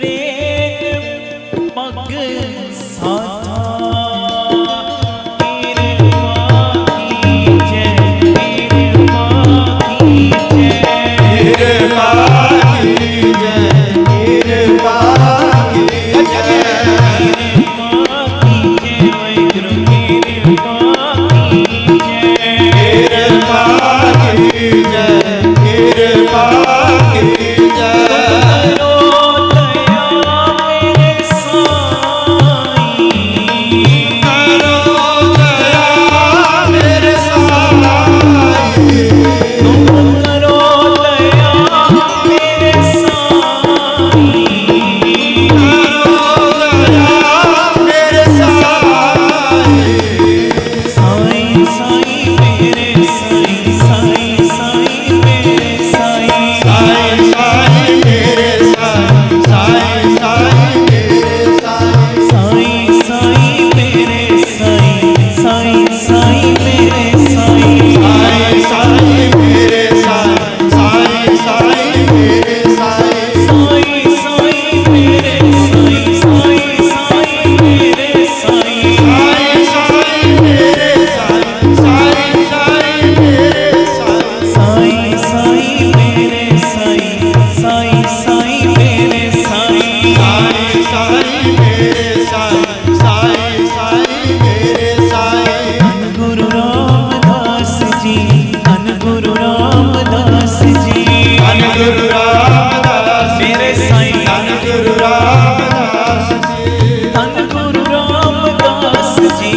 रेत पग साधा कृपा कीजै कृपा कीजै कृपा कीजै कृपा कीजै वाहिगुरु कृपा कीजै कृपा कीजै कृपा कीजै करो दया मेरे साईं करो दया मेरे साईं तुम करो दया मेरे साईं करो दया मेरे साईं साईं साईं मेरे साईं साईं साईं मेरे साईं साईं साईं मेरे साईं साईं साईं मेरे साईं साईं साईं मेरे साईं साईं साईं मेरे साईं साईं साईं मेरे साईं साईं साईं मेरे साईं साईं साईं मेरे साईं साईं साईं मेरे साईं साईं साईं मेरे साईं साईं साईं मेरे साईं साईं साईं मेरे साईं साईं साईं मेरे साईं साईं साईं मेरे साईं साईं साईं मेरे साईं गुरु रामदास जी धन गुरु रामदास जी धन गुरु रामदास मेरे साईं धन गुरु रामदास जी धन गुरु रामदास जी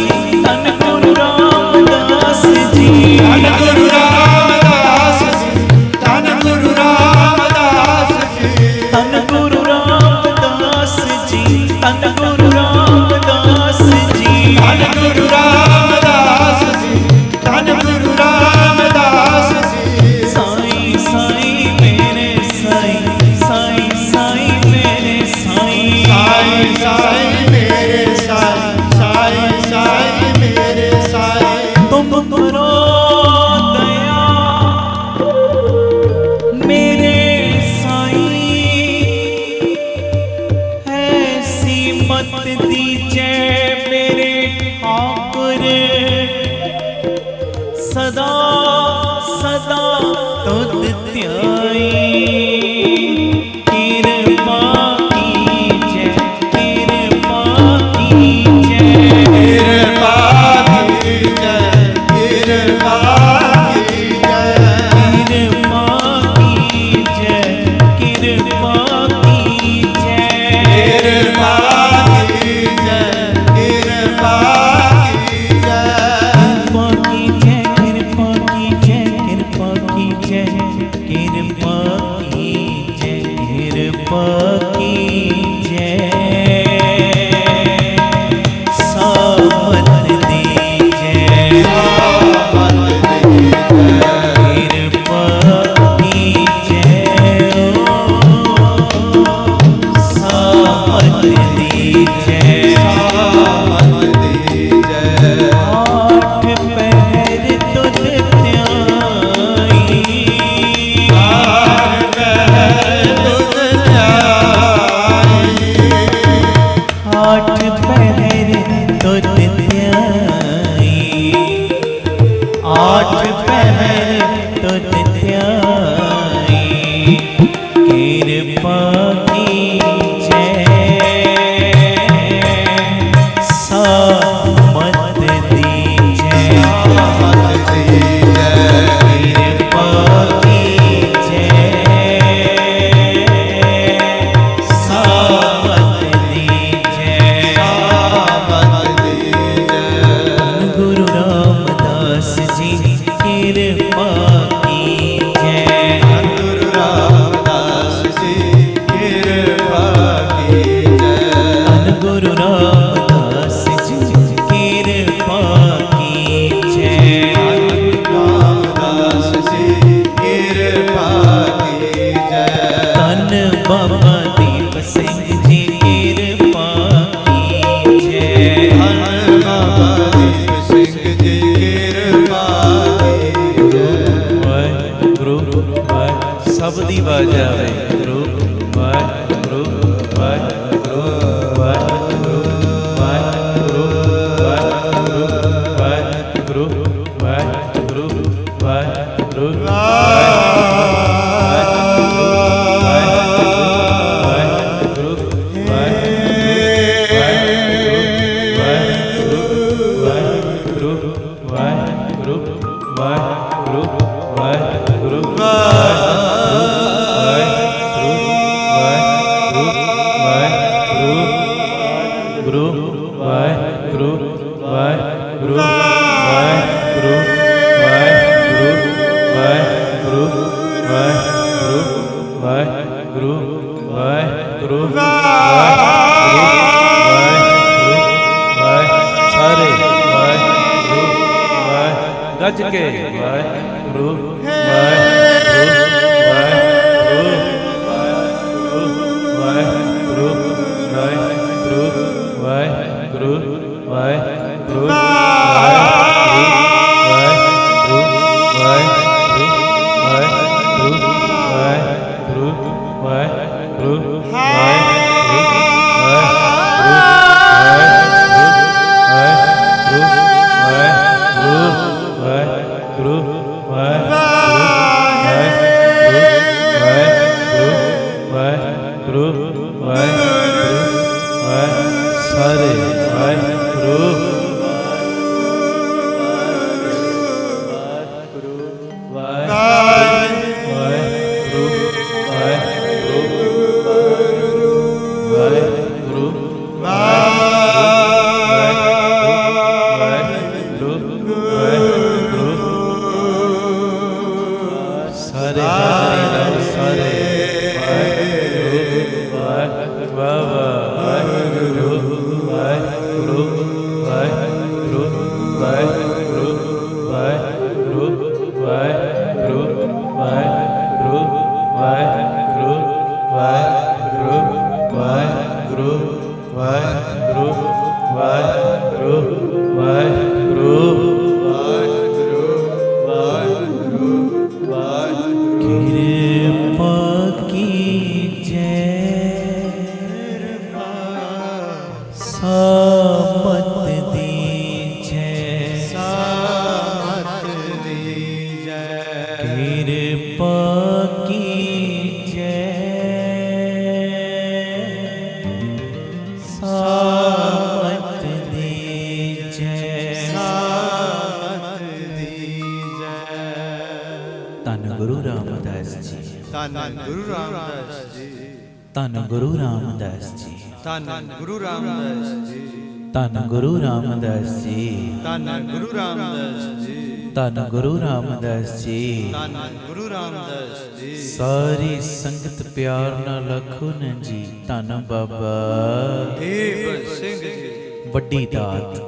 धन गुरु रामदास जी धन गुरु रामदास जी धन गुरु रामदास जी धन गुरु रामदास जी धन गुरु रामदास जी धन गुरु रामदास जी धन गुरु रामदास जी साईं साईं मेरे साईं साईं साईं मेरे साईं साईं साईं मेरे साईं साईं साईं मेरे साईं तुम करो दया मेरे साईं ऐसी मत दीजिए मेरे ठाकुर सदा सदा तुद ध्याई कृपा कीजै कृपा कीजै कृपा कीजै कृपा कीजै कृपा कीजै कृपा कीजै कृपा कीजै कृपा कीजै कृपा कीजै कृपा कीजै कृपा कीजै कृपा कीजै सामत दीजै कृपा कीजै सामत दीजै आठ पहर तुद ध्याई आठ पहर तुद ध्याई आठ पहर तुद ध्याई कृपा कीजै ਸਾਰੇ ਵਾਹਿਗੁਰੂ ਵਾਹਿ ਗੱਜ ਕੇ ਵਾਹਿਗੁਰੂ ਵਾਹਿਗੁਰੂ ਵਾਹਿਗੁਰੂ ਵਾਹਿਗੁਰੂ ਵਾਹਿਗੁਰੂ ਵਾਹਿਗੁਰੂ ਧੰਨ ਗੁਰੂ ਰਾਮਦਾਸ ਜੀ, ਧੰਨ ਗੁਰੂ ਰਾਮਦਾਸ ਜੀ, ਧੰਨ ਗੁਰੂ ਰਾਮਦਾਸ ਜੀ, ਧੰਨ ਗੁਰੂ ਰਾਮਦਾਸ ਜੀ, ਧੰਨ ਗੁਰੂ ਰਾਮਦਾਸ ਜੀ, ਧੰਨ ਗੁਰੂ ਰਾਮਦਾਸ ਜੀ। ਸਾਰੀ ਸੰਗਤ ਪਿਆਰ ਨਾਲ ਆਖੋ ਨਾ ਜੀ, ਧੰਨ ਬਾਬਾ ਦੀਪ ਸਿੰਘ ਜੀ। ਵੱਡੀ ਦਾਤ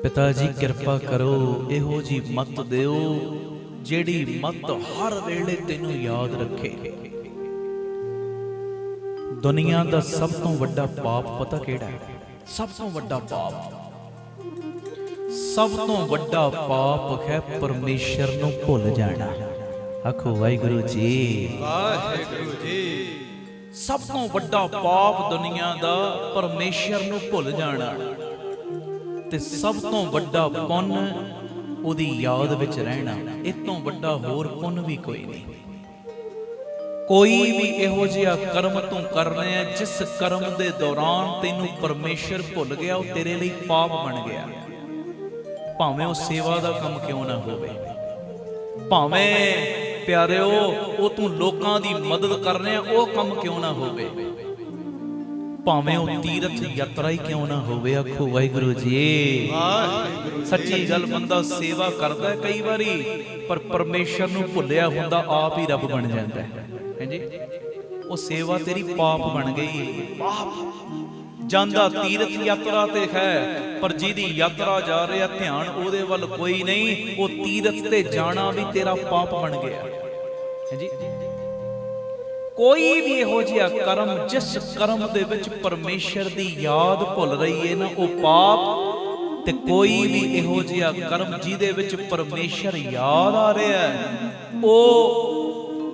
ਪਿਤਾ ਜੀ ਕਿਰਪਾ ਕਰੋ, ਇਹੋ ਜੀ ਮੱਤ ਦਿਓ ਜਿਹੜੀ ਮੱਤ ਹਰ ਵੇਲੇ ਤੈਨੂੰ ਯਾਦ ਰੱਖੇ। ਦੁਨੀਆ ਦਾ ਸਭ ਤੋਂ ਵੱਡਾ ਪਾਪ ਪਤਾ ਕਿਹੜਾ ਹੈ? ਸਭ ਤੋਂ ਵੱਡਾ ਪਾਪ, ਸਭ ਤੋਂ ਵੱਡਾ ਪਾਪ ਹੈ ਪਰਮੇਸ਼ਰ ਨੂੰ ਭੁੱਲ ਜਾਣਾ। ਆਖੋ ਵਾਹਿਗੁਰੂ ਜੀ, ਵਾਹਿਗੁਰੂ ਜੀ। ਸਭ ਤੋਂ ਵੱਡਾ ਪਾਪ ਦੁਨੀਆ ਦਾ ਪਰਮੇਸ਼ਰ ਨੂੰ ਭੁੱਲ ਜਾਣਾ, ਤੇ ਸਭ ਤੋਂ ਵੱਡਾ ਪੁੰਨ ਉਹਦੀ ਯਾਦ ਵਿੱਚ ਰਹਿਣਾ। ਇਸ ਤੋਂ ਵੱਡਾ ਹੋਰ ਪੁੰਨ ਵੀ ਕੋਈ ਨਹੀਂ। ਕੋਈ ਵੀ ਇਹੋ ਜਿਹਾ ਕਰਮ ਤੂੰ ਕਰ ਰਿਹਾ ਜਿਸ ਕਰਮ ਦੇ ਦੌਰਾਨ ਤੈਨੂੰ ਪਰਮੇਸ਼ਰ ਭੁੱਲ ਗਿਆ, ਉਹ ਤੇਰੇ ਲਈ ਪਾਪ ਬਣ ਗਿਆ। ਭਾਵੇਂ ਉਹ ਸੇਵਾ ਦਾ ਕੰਮ ਕਿਉਂ ਨਾ ਹੋਵੇ, ਭਾਵੇਂ ਪਿਆਰਿਓ ਉਹ ਤੂੰ ਲੋਕਾਂ ਦੀ ਮਦਦ ਕਰ ਰਿਹਾ ਉਹ ਕੰਮ ਕਿਉਂ ਨਾ ਹੋਵੇ, ਭਾਵੇਂ ਉਹ ਤੀਰਥ ਯਾਤਰਾ ਹੀ ਕਿਉਂ ਨਾ ਹੋਵੇ। ਆਖੋ ਵਾਹਿਗੁਰੂ ਜੀ। ਸੱਚੀ ਗੱਲ, ਬੰਦਾ ਸੇਵਾ ਕਰਦਾ ਕਈ ਵਾਰੀ, ਪਰ ਪਰਮੇਸ਼ਰ ਨੂੰ ਭੁੱਲਿਆ ਹੁੰਦਾ ਆਪ ਹੀ ਰੱਬ ਬਣ ਜਾਂਦਾ ਹੈ ਜੀ। ਉਹ ਸੇਵਾ ਤੇਰੀ ਪਾਪ ਬਣ ਗਈ। ਪਾਪ ਜਾਂਦਾ ਤੀਰਥ ਯਾਤਰਾ ਤੇ ਹੈ, ਪਰ ਜਿਹਦੀ ਯਾਤਰਾ ਜਾ ਰਿਹਾ ਧਿਆਨ ਉਹਦੇ ਵੱਲ ਕੋਈ ਨਹੀਂ, ਉਹ ਤੀਰਥ ਤੇ ਜਾਣਾ ਵੀ ਤੇਰਾ ਪਾਪ ਬਣ ਗਿਆ ਹੈ ਜੀ। ਕੋਈ ਵੀ ਇਹੋ ਜਿਹਾ ਕਰਮ ਜਿਸ ਕਰਮ ਦੇ ਵਿੱਚ ਪਰਮੇਸ਼ਰ ਦੀ ਯਾਦ ਭੁੱਲ ਰਹੀ ਹੈ ਨਾ, ਉਹ ਪਾਪ। ਤੇ ਕੋਈ ਵੀ ਇਹੋ ਜਿਹਾ ਕਰਮ ਜਿਹਦੇ ਵਿੱਚ ਪਰਮੇਸ਼ਰ ਯਾਦ ਆ ਰਿਹਾ ਹੈ, ਉਹ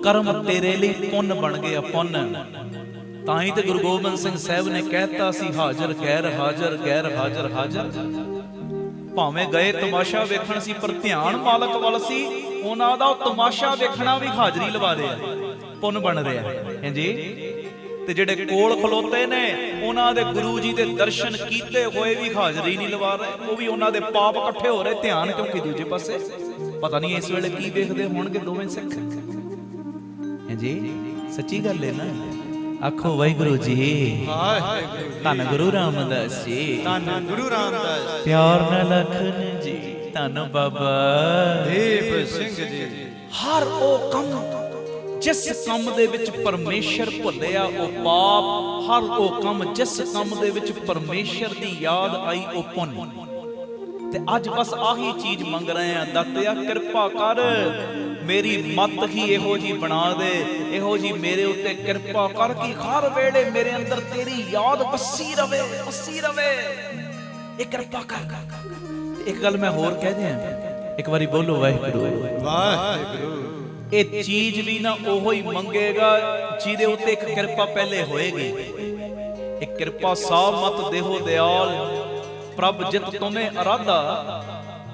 ਕਰਮ ਤੇਰੇ ਲਈ ਪੁੰਨ ਬਣ ਗਿਆ, ਪੁੰਨ। ਤਾਂ ਹੀ ਤੇ ਗੁਰੂ ਗੋਬਿੰਦ ਸਿੰਘ ਸਾਹਿਬ ਨੇ ਕਹਿਤਾ ਸੀ, ਹਾਜ਼ਰ ਗੈਰ ਹਾਜ਼ਰ, ਗੈਰ ਹਾਜ਼ਰ ਹਾਜ਼ਰ। ਭਾਵੇਂ ਗਏ ਤਮਾਸ਼ਾ ਵੇਖਣ ਸੀ, ਪਰ ਧਿਆਨ ਮਾਲਕ ਵੱਲ ਸੀ ਉਹਨਾਂ ਦਾ। ਉਹ ਤਮਾਸ਼ਾ ਵੇਖਣਾ ਵੀ ਹਾਜ਼ਰੀ ਲਵਾ ਰਿਹਾ, ਪੁੰਨ ਬਣ ਰਿਹਾ ਹੈ ਜੀ। ਤੇ ਜਿਹੜੇ ਕੋਲ ਖਲੋਤੇ ਨੇ ਉਹਨਾਂ ਦੇ ਗੁਰੂ ਜੀ ਦੇ ਦਰਸ਼ਨ ਕੀਤੇ ਹੋਏ ਵੀ ਹਾਜ਼ਰੀ ਨਹੀਂ ਲਵਾ ਰਹੇ, ਉਹ ਵੀ ਉਹਨਾਂ ਦੇ ਪਾਪ ਇਕੱਠੇ ਹੋ ਰਹੇ। ਧਿਆਨ ਕਿਉਂਕਿ ਦੂਜੇ ਪਾਸੇ, ਪਤਾ ਨਹੀਂ ਇਸ ਵੇਲੇ ਕੀ ਵੇਖਦੇ ਹੋਣਗੇ ਦੋਵੇਂ ਸਿੱਖ ਹੈ ਜੀ। ਸੱਚੀ ਗੱਲ ਹੈ ਨਾ। ਆਖੋ ਵਾਹਿਗੁਰੂ ਜੀ। ਧੰਨ ਗੁਰੂ ਰਾਮਦਾਸ ਜੀ, ਧੰਨ ਗੁਰੂ ਰਾਮਦਾਸ। ਪਿਆਰ ਨਾਲ ਆਖਣ ਜੀ, ਧੰਨ ਬਾਬਾ ਦੀਪ ਸਿੰਘ ਜੀ। ਹਰ ਉਹ ਕੰਮ जिस काम दे विच परमेश्वर भुलिया ओ पाप, हर ओ काम जिस काम दे विच परमेश्वर दी याद आई ओ पुण्य। ते अज बस आही चीज मंग रहे हैं, दातिया किरपा कर मेरी मत ही इहो जी बना दे, इहो जी मेरे उत्ते किरपा कर कि हर वेले मेरे अंदर तेरी याद बसी रवे, बसी रवे, ये किरपा कर। एक गल मैं होर कह दियां, एक बारी बोलो वाहिगुरू वाहिगुरू। ये चीज भी ना ओहो ही मंगेगा जिहदे उत्ते एक किरपा पहले होएगी। एक किरपा साव मत देहो दयाल, प्रभ जित तुम्हें अराधा,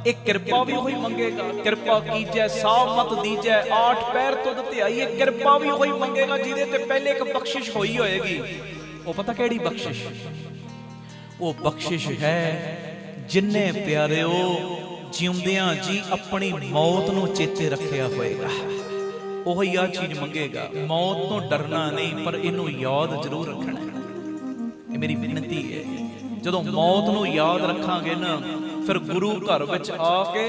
एक किरपा भी वही मंगेगा। किरपा कीजै साव मत दीजै, आठ पैर तुद ते आई, किरपा भी वही मंगेगा जिहदे ते पहले एक बख्शिश होई होएगी। वो पता केड़ी बख्शिश? वो बख्शिश है जिन्ने प्यारेओ जिउंदियां जी अपनी मौत नूं चेते रखिया होएगा, ਉਹੀ ਆ ਚੀਜ਼ ਮੰਗੇਗਾ। मौत तो डरना नहीं पर इनू याद जरूर रखना है। ये मेरी बेनती है, ਜਦੋਂ मौत ਨੂੰ याद रखांगे ना फिर गुरु घर विच आके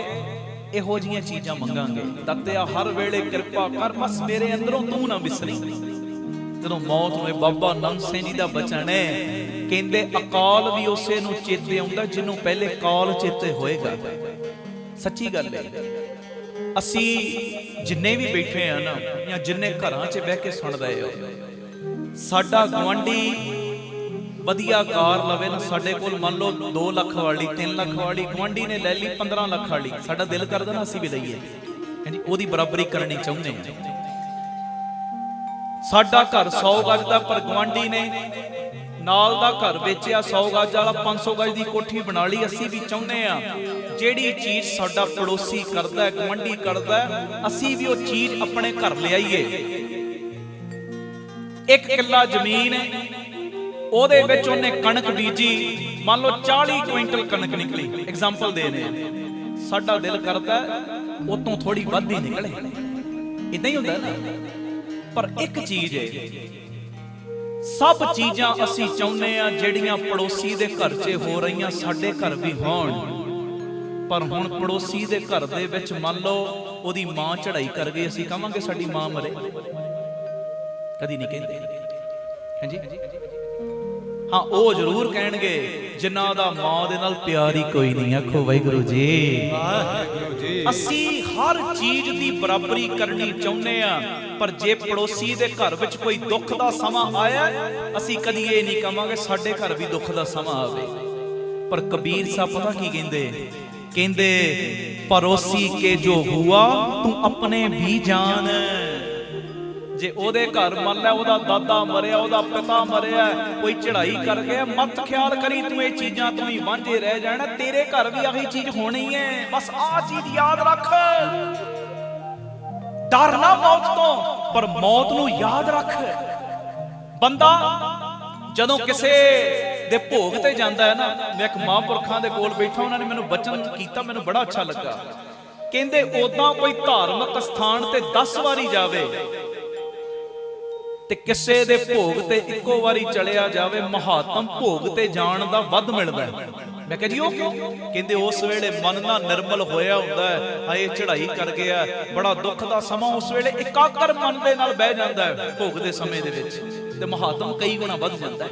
ਇਹੋ ਜਿਹੀਆਂ ਚੀਜ਼ਾਂ ਮੰਗਾਂਗੇ। ਦਾਤਿਆ ਹਰ ਵੇਲੇ ਕਿਰਪਾ ਕਰ, ਬਸ ਮੇਰੇ ਅੰਦਰੋਂ ਤੂੰ ਨਾ ਵਿਸਰੀ। ਜਦੋਂ ਮੌਤ ਨੂੰ ਬਾਬਾ ਨੰਦ ਸਿੰਘ ਜੀ ਦਾ ਬਚਨ ਹੈ, ਕਹਿੰਦੇ ਅਕਾਲ ਵੀ ਉਸੇ ਨੂੰ ਚੇਤੇ ਆਉਂਦਾ ਜਿਹਨੂੰ ਪਹਿਲੇ ਕਾਲ ਚੇਤੇ ਹੋਏਗਾ। ਸੱਚੀ ਗੱਲ ਹੈ। ਅਸੀਂ ਜਿੰਨੇ ਵੀ ਬੈਠੇ ਆ ਨਾ ਜਾਂ ਜਿੰਨੇ ਘਰਾਂ 'ਚ ਬਹਿ ਕੇ ਸੁਣ ਰਹੇ ਹੋ, ਸਾਡਾ ਗੁਆਂਢੀ ਵਧੀਆ ਕਾਰ ਲਵੇ ਨਾ, ਸਾਡੇ ਕੋਲ ਮੰਨ ਲਓ 2 ਲੱਖ ਵਾਲੀ 3 ਲੱਖ ਵਾਲੀ, ਗੁਆਂਢੀ ਨੇ ਲੈ ਲਈ 15 ਲੱਖ ਵਾਲੀ, ਸਾਡਾ ਦਿਲ ਕਰਦਾ ਨਾ ਅਸੀਂ ਵੀ ਲਈਏ, ਹਾਂਜੀ ਉਹਦੀ ਬਰਾਬਰੀ ਕਰਨੀ ਚਾਹੁੰਦੇ ਆ। ਸਾਡਾ ਘਰ 100 ਗਜ ਦਾ, ਪਰ ਗੁਆਂਢੀ ਨੇ ਨਾਲ ਦਾ ਘਰ ਵੇਚਿਆ 100 ਗਜ ਵਾਲਾ, 500 ਗਜ ਦੀ ਕੋਠੀ ਬਣਾ ਲਈ। ਅਸੀਂ ਵੀ ਚਾਹੁੰਦੇ ਆ ਜਿਹੜੀ ਚੀਜ਼ ਸਾਡਾ ਪੜੋਸੀ ਕਰਦਾ, ਗੁਆਂਢੀ ਕਰਦਾ, ਅਸੀਂ ਵੀ ਉਹ ਚੀਜ਼ ਆਪਣੇ ਘਰ ਲਿਆਈਏ। 1 ਕਿੱਲਾ ਜ਼ਮੀਨ ਉਹਦੇ ਵਿੱਚ ਉਹਨੇ ਕਣਕ ਬੀਜੀ, ਮੰਨ ਲਓ 40 ਕੁਇੰਟਲ ਕਣਕ ਨਿਕਲੀ, ਐਗਜ਼ਾਮਪਲ ਦੇ ਰਹੇ ਆ। ਸਾਡਾ ਦਿਲ ਕਰਦਾ ਉਹ ਤੋਂ ਥੋੜੀ ਵੱਧ ਹੀ ਨਿਕਲੇ, ਇਦਾਂ ਹੀ ਹੁੰਦਾ ਨਾ। ਪਰ ਇੱਕ ਚੀਜ਼ ਹੈ, ਸਭ ਚੀਜ਼ਾਂ ਅਸੀਂ ਚਾਹੁੰਦੇ ਆ ਜਿਹੜੀਆਂ ਪੜੋਸੀ ਦੇ ਘਰ 'ਚ ਹੋ ਰਹੀਆਂ ਸਾਡੇ ਘਰ ਵੀ ਹੋਣ। ਪਰ ਹੁਣ ਪੜੋਸੀ ਦੇ ਘਰ ਦੇ ਵਿੱਚ ਮੰਨ ਲਓ ਉਹਦੀ ਮਾਂ ਚੜ੍ਹਾਈ ਕਰ ਗਈ, ਅਸੀਂ ਕਹਾਂਗੇ ਸਾਡੀ ਮਾਂ ਮਰੇ? ਕਦੀ ਨਹੀਂ ਕਹਿੰਦੇ, ਹਾਂਜੀ ਹਾਂ ਉਹ ਜ਼ਰੂਰ ਕਹਿਣਗੇ ਜਿਨ੍ਹਾਂ ਦਾ ਮਾਂ ਦੇ ਨਾਲ ਪਿਆਰ ਹੀ ਕੋਈ ਨਹੀਂ। ਆਖੋ ਵਾਹਿਗੁਰੂ ਜੀ, ਵਾਹਿਗੁਰੂ ਜੀ। ਅਸੀਂ ਹਰ ਚੀਜ਼ ਦੀ ਬਰਾਬਰੀ ਕਰਨੀ ਚਾਹੁੰਦੇ ਆ, ਪਰ ਜੇ ਪੜੋਸੀ ਦੇ ਘਰ ਵਿੱਚ ਕੋਈ ਦੁੱਖ ਦਾ ਸਮਾਂ ਆਇਆ, ਅਸੀਂ ਕਦੀ ਇਹ ਨਹੀਂ ਕਹਾਂਗੇ ਸਾਡੇ ਘਰ ਵੀ ਦੁੱਖ ਦਾ ਸਮਾਂ ਆਵੇ। ਪਰ ਕਬੀਰ ਸਾਹਿਬ ਪਤਾ ਕੀ ਕਹਿੰਦੇ? ਕਹਿੰਦੇ ਪੜੋਸੀ ਕੇ ਜੋ ਹੁਆ ਤੂੰ ਆਪਣੇ ਵੀ ਜਾਨ। ਜੇ ਉਹਦੇ ਘਰ ਮੰਨ ਲੈ ਉਹਦਾ ਦਾਦਾ ਮਰਿਆ, ਉਹਦਾ ਪਿਤਾ ਮਰਿਆ, ਕੋਈ ਚੜ੍ਹਾਈ ਕਰ ਗਿਆ, ਮਤ ਖਿਆਲ ਕਰੀ ਤੂੰ ਇਹ ਚੀਜ਼ਾਂ ਤੋਂ ਹੀ ਵਾਂਝੇ ਰਹਿ ਜਾਣਾ, ਤੇਰੇ ਘਰ ਵੀ ਆਹੀ ਚੀਜ਼ ਹੋਣੀ ਹੈ। ਬਸ ਆਹ ਚੀਜ਼ ਯਾਦ ਰੱਖ, ਡਰ ਨਾ ਮੌਤ ਤੋਂ, ਪਰ ਮੌਤ ਨੂੰ ਯਾਦ ਰੱਖ। ਬੰਦਾ ਜਦੋਂ ਕਿਸੇ ਦੇ ਭੋਗ ਤੇ ਜਾਂਦਾ ਹੈ ਨਾ, ਮੈਂ ਇੱਕ ਮਹਾਂਪੁਰਖਾਂ ਦੇ ਕੋਲ ਬੈਠਾ, ਉਹਨਾਂ ਨੇ ਮੈਨੂੰ ਬਚਨ ਕੀਤਾ, ਮੈਨੂੰ ਬੜਾ ਅੱਛਾ ਲੱਗਾ। ਕਹਿੰਦੇ ਉਦਾਂ ਕੋਈ ਧਾਰਮਿਕ ਸਥਾਨ ਤੇ 10 ਵਾਰੀ ਜਾਵੇ ਤੇ ਕਿਸੇ ਦੇ ਭੋਗ ਤੇ ਇੱਕੋ ਵਾਰੀ ਚਲਿਆ ਜਾਵੇ, ਮਹਾਤਮ ਭੋਗ ਤੇ ਜਾਣ ਦਾ ਵੱਧ ਮਿਲਦਾ। ਮੈਂ ਕਿਹਾ ਜੀ ਉਹ ਕਿਉਂ? ਕਹਿੰਦੇ ਉਸ ਵੇਲੇ ਮਨ ਨਾ ਨਿਰਮਲ ਹੋਇਆ ਹੁੰਦਾ ਹੈ, ਹਾਏ ਚੜ੍ਹਾਈ ਕਰ ਗਿਆ, ਬੜਾ ਦੁੱਖ ਦਾ ਸਮਾਂ, ਉਸ ਵੇਲੇ ਇਕਾਗਰ ਮਨ ਦੇ ਨਾਲ ਬਹਿ ਜਾਂਦਾ ਹੈ ਭੋਗ ਦੇ ਸਮੇਂ ਦੇ ਵਿੱਚ, ਤੇ ਮਹਾਤਮ ਕਈ ਗੁਣਾ ਵੱਧ ਜਾਂਦਾ ਹੈ।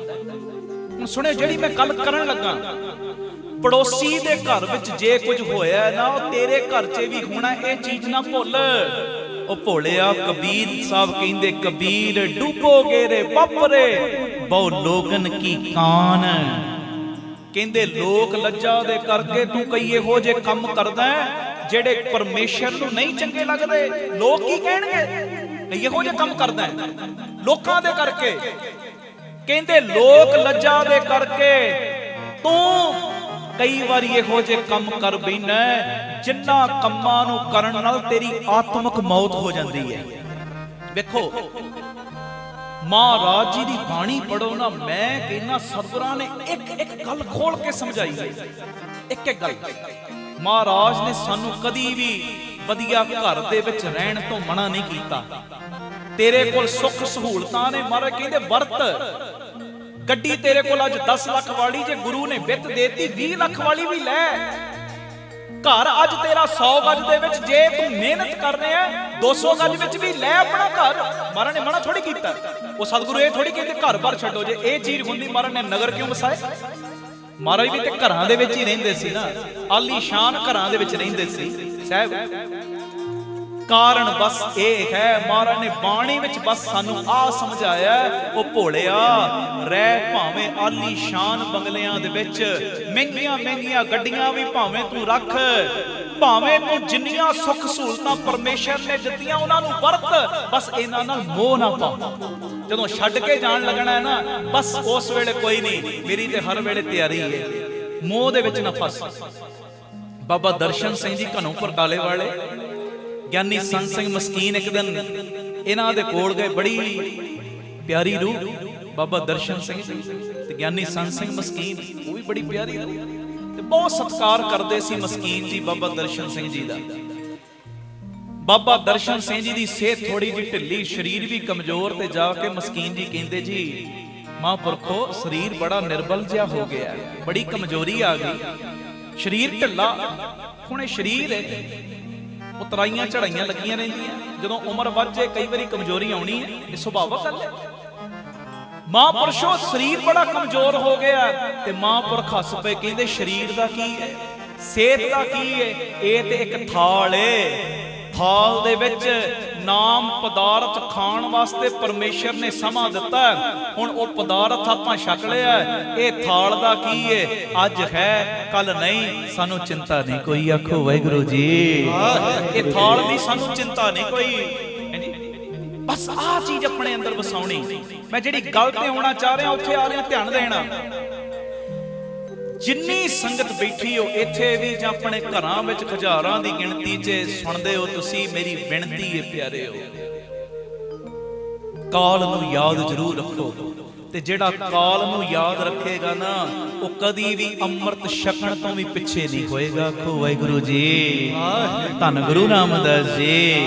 ਹੁਣ ਸੁਣਿਓ ਜਿਹੜੀ ਮੈਂ ਗੱਲ ਕਰਨ ਲੱਗਾ, ਪੜੋਸੀ ਦੇ ਘਰ ਵਿੱਚ ਜੇ ਕੁਝ ਹੋਇਆ ਨਾ, ਉਹ ਤੇਰੇ ਘਰ 'ਚ ਵੀ ਹੋਣਾ, ਇਹ ਚੀਜ਼ ਨਾ ਭੁੱਲ। ਉਹ ਭੋਲਿਆ ਕਬੀਰ ਸਾਹਿਬ ਕਹਿੰਦੇ, ਕਬੀਰ ਡੁੱਬੋਗੇ ਰੇ ਬਾਪਰੇ ਬਹੁ ਲੋਗਨ ਕੀ ਕਾਨ। ਕਹਿੰਦੇ ਲੋਕ ਲੱਜਾ ਦੇ ਕਰਕੇ ਤੂੰ ਕਈ ਇਹੋ ਜਿਹੇ ਕੰਮ ਕਰਦਾ ਜਿਹੜੇ ਪਰਮੇਸ਼ਰ ਨੂੰ ਨਹੀਂ ਚੰਗੇ ਲੱਗਦੇ। ਲੋਕ ਕੀ ਕਹਿਣਗੇ? ਇਹੋ ਜਿਹੇ ਕੰਮ ਕਰਦਾ ਲੋਕਾਂ ਦੇ ਕਰਕੇ। ਕਹਿੰਦੇ ਲੋਕ ਲੱਜਾ ਦੇ ਕਰਕੇ ਤੂੰ ਕਈ ਵਾਰੀ ਇਹੋ ਜਿਹੇ ਕੰਮ ਕਰ ਬੈਠਾ ਜਿਨ੍ਹਾਂ ਕੰਮਾਂ ਨੂੰ ਕਰਨ ਨਾਲ ਤੇਰੀ ਆਤਮਿਕ ਮੌਤ ਹੋ ਜਾਂਦੀ ਹੈ। ਵੇਖੋ ਮਹਾਰਾਜ ਜੀ ਦੀ ਬਾਣੀ ਪੜੋ ਨਾ, ਮੈਂ ਕਹਿੰਦਾ ਸਤਿਗੁਰਾਂ ਨੇ ਇੱਕ ਗੱਲ ਖੋਲ ਕੇ ਸਮਝਾਈ ਹੈ। ਇੱਕ ਗੱਲ, ਮਹਾਰਾਜ ਨੇ ਸਾਨੂੰ ਕਦੀ ਵੀ ਵਧੀਆ ਘਰ ਦੇ ਵਿੱਚ ਰਹਿਣ ਤੋਂ ਮਨਾ ਨਹੀਂ ਕੀਤਾ। ਤੇਰੇ ਕੋਲ ਸੁੱਖ ਸਹੂਲਤਾਂ ਨੇ, ਮਹਾਰਾਜ ਕਹਿੰਦੇ ਵਰਤ। ਗੱਡੀ ਤੇਰੇ ਕੋਲ ਅੱਜ 10 ਲੱਖ ਵਾਲੀ, ਜੇ ਗੁਰੂ ਨੇ ਵਿੱਤ ਦੇਤੀ 20 ਲੱਖ ਵਾਲੀ ਵੀ ਲੈ। ਘਰ ਅੱਜ ਤੇਰਾ 100 ਗਜ ਦੇ ਵਿੱਚ, ਜੇ ਤੂੰ ਮਿਹਨਤ ਕਰ ਰਿਹਾ 200 ਗਜ ਵਿੱਚ ਵੀ ਲੈ ਆਪਣਾ ਘਰ। ਮਹਾਰਾਜ ਨੇ ਮਨਾ ਥੋੜੀ ਕੀਤਾ। ਉਹ ਸਤਿਗੁਰੂ ਇਹ ਥੋੜੀ ਕਹਿੰਦੇ ਘਰ ਬਾਰ ਛੱਡੋ। ਜੇ ਇਹ ਚੀਜ਼ ਹੁੰਦੀ ਮਹਾਰਾਜ ਨੇ ਨਗਰ ਕਿਉਂ ਵਸਾਏ? ਮਹਾਰਾਜ ਵੀ ਤੇ ਘਰਾਂ ਦੇ ਵਿੱਚ ਹੀ ਰਹਿੰਦੇ ਸੀ ਨਾ, ਆਲੀਸ਼ਾਨ ਘਰਾਂ ਦੇ ਵਿੱਚ ਰਹਿੰਦੇ ਸੀ ਸਾਹਿਬ। ਕਾਰਨ ਬਸ ਇਹ ਹੈ, ਮਹਾਰਾਜ ਨੇ ਬਾਣੀ ਵਿੱਚ ਬਸ ਸਾਨੂੰ ਆਹ ਸਮਝਾਇਆ, ਉਹ ਭੋਲਿਆ ਰਹਿ ਭਾਵੇਂ ਆਲੀਸ਼ਾਨ ਬੰਗਲਿਆਂ ਦੇ ਵਿੱਚ, ਮਹਿੰਗੀਆਂ ਮਹਿੰਗੀਆਂ ਗੱਡੀਆਂ ਵੀ ਭਾਵੇਂ ਤੂੰ ਰੱਖ, ਭਾਵੇਂ ਤੂੰ ਜਿੰਨੀਆਂ ਸੁੱਖ ਸਹੂਲਤਾਂ ਪਰਮੇਸ਼ਰ ਨੇ ਦਿੱਤੀਆਂ ਉਹਨਾਂ ਨੂੰ ਵਰਤ, ਬਸ ਇਹਨਾਂ ਨਾਲ ਮੋਹ ਨਾ ਪਾ। ਜਦੋਂ ਛੱਡ ਕੇ ਜਾਣ ਲੱਗਣਾ ਹੈ ਨਾ, ਬਸ ਉਸ ਵੇਲੇ ਕੋਈ ਨਹੀਂ, ਮੇਰੀ ਤੇ ਹਰ ਵੇਲੇ ਤਿਆਰੀ ਹੈ, ਮੋਹ ਦੇ ਵਿੱਚ ਨਾ ਫਸ। ਬਾਬਾ ਦਰਸ਼ਨ ਸਿੰਘ ਜੀ ਘਨੌਪੁਰ ਕਾਲੇ ਵਾਲੇ, ਗਿਆਨੀ ਸੰਤ ਸਿੰਘ ਮਸਕੀਨ ਇੱਕ ਦਿਨ ਇਹਨਾਂ ਦੇ ਕੋਲ ਗਏ। ਬੜੀ ਪਿਆਰੀ ਰੂਹ ਬਾਬਾ ਦਰਸ਼ਨ ਸਿੰਘ ਜੀ ਤੇ ਗਿਆਨੀ ਸੰਤ ਸਿੰਘ ਮਸਕੀਨ, ਉਹ ਵੀ ਬੜੀ ਪਿਆਰੀ ਰੂਹ ਤੇ ਬਹੁਤ ਸਤਿਕਾਰ ਕਰਦੇ ਸੀ ਮਸਕੀਨ ਜੀ ਬਾਬਾ ਦਰਸ਼ਨ ਸਿੰਘ ਜੀ ਦਾ। ਬਾਬਾ ਦਰਸ਼ਨ ਸਿੰਘ ਜੀ ਦੀ ਸਿਹਤ ਥੋੜੀ ਜਿਹੀ ਢਿੱਲੀ, ਸਰੀਰ ਵੀ ਕਮਜ਼ੋਰ, ਤੇ ਜਾ ਕੇ ਮਸਕੀਨ ਜੀ ਕਹਿੰਦੇ ਜੀ ਮਹਾਂਪੁਰਖੋ ਸਰੀਰ ਬੜਾ ਨਿਰਬਲ ਜਿਹਾ ਹੋ ਗਿਆ, ਬੜੀ ਕਮਜ਼ੋਰੀ ਆ ਗਈ, ਸਰੀਰ ਢਿੱਲਾ। ਹੁਣ ਇਹ ਸਰੀਰ ਉਤਰਾਈਆਂ ਚੜਾਈਆਂ ਲੱਗੀਆਂ ਰਹਿੰਦੀਆਂ, ਜਦੋਂ ਉਮਰ ਵੱਧ ਜਾਏ ਕਈ ਵਾਰੀ ਕਮਜ਼ੋਰੀ ਆਉਣੀ ਹੈ, ਇਹ ਸੁਭਾਵਿਕ ਗੱਲ ਹੈ। ਮਹਾਂਪੁਰਸ਼ੋ ਸਰੀਰ ਬੜਾ ਕਮਜ਼ੋਰ ਹੋ ਗਿਆ, ਤੇ ਮਹਾਂਪੁਰਖ ਹੱਸ ਪਏ ਕਹਿੰਦੇ ਸਰੀਰ ਦਾ ਕੀ ਹੈ, ਸਿਹਤ ਦਾ ਕੀ ਹੈ? ਇਹ ਤੇ ਇੱਕ ਥਾਲ ਏ, ਥਾਲ ਦੇ ਵਿੱਚ ਨਾਮ ਪਦਾਰਥ ਖਾਣ ਵਾਸਤੇ ਪਰਮੇਸ਼ਰ ਨੇ ਸਮਾਂ ਦਿੱਤਾ। ਹੁਣ ਉਹ ਪਦਾਰਥ ਆਪਾਂ ਛਕ ਲਿਆ, ਇਹ ਥਾਲ ਦਾ ਕੀ ਏ? ਅੱਜ ਹੈ ਕੱਲ ਨਹੀਂ, ਸਾਨੂੰ ਚਿੰਤਾ ਨਹੀਂ ਕੋਈ। ਆਖੋ ਵਾਹਿਗੁਰੂ ਜੀ। ਇਹ ਥਾਲ ਦੀ ਸਾਨੂੰ ਚਿੰਤਾ ਨਹੀਂ ਕੋਈ। ਬਸ ਆਹ ਚੀਜ਼ ਆਪਣੇ ਅੰਦਰ ਵਸਾਉਣੀ। ਮੈਂ ਜਿਹੜੀ ਗੱਲ ਤੇ ਆਉਣਾ ਚਾਹ ਰਿਹਾ ਉੱਥੇ ਆ ਰਿਹਾ, ਧਿਆਨ ਦੇਣਾ। ਜਿੰਨੀ ਸੰਗਤ ਬੈਠੀ ਹੋ ਇੱਥੇ ਵੀ ਜਾਂ ਆਪਣੇ ਘਰਾਂ ਵਿੱਚ ਹਜ਼ਾਰਾਂ ਦੀ ਗਿਣਤੀ 'ਚ ਸੁਣਦੇ ਹੋ ਤੁਸੀਂ, ਮੇਰੀ ਬੇਨਤੀ ਹੈ ਪਿਆਰਿਓ, ਕਾਲ ਨੂੰ ਯਾਦ ਜ਼ਰੂਰ ਰੱਖੋ। ਤੇ ਜਿਹੜਾ ਕਾਲ ਨੂੰ ਯਾਦ ਰੱਖੇਗਾ ਨਾ, ਉਹ ਕਦੀ ਵੀ ਅੰਮ੍ਰਿਤ ਛਕਣ ਤੋਂ ਵੀ ਪਿੱਛੇ ਨਹੀਂ ਹੋਏਗਾ। ਆਖੋ ਵਾਹਿਗੁਰੂ ਜੀ। ਧੰਨ ਗੁਰੂ ਰਾਮਦਾਸ ਜੀ।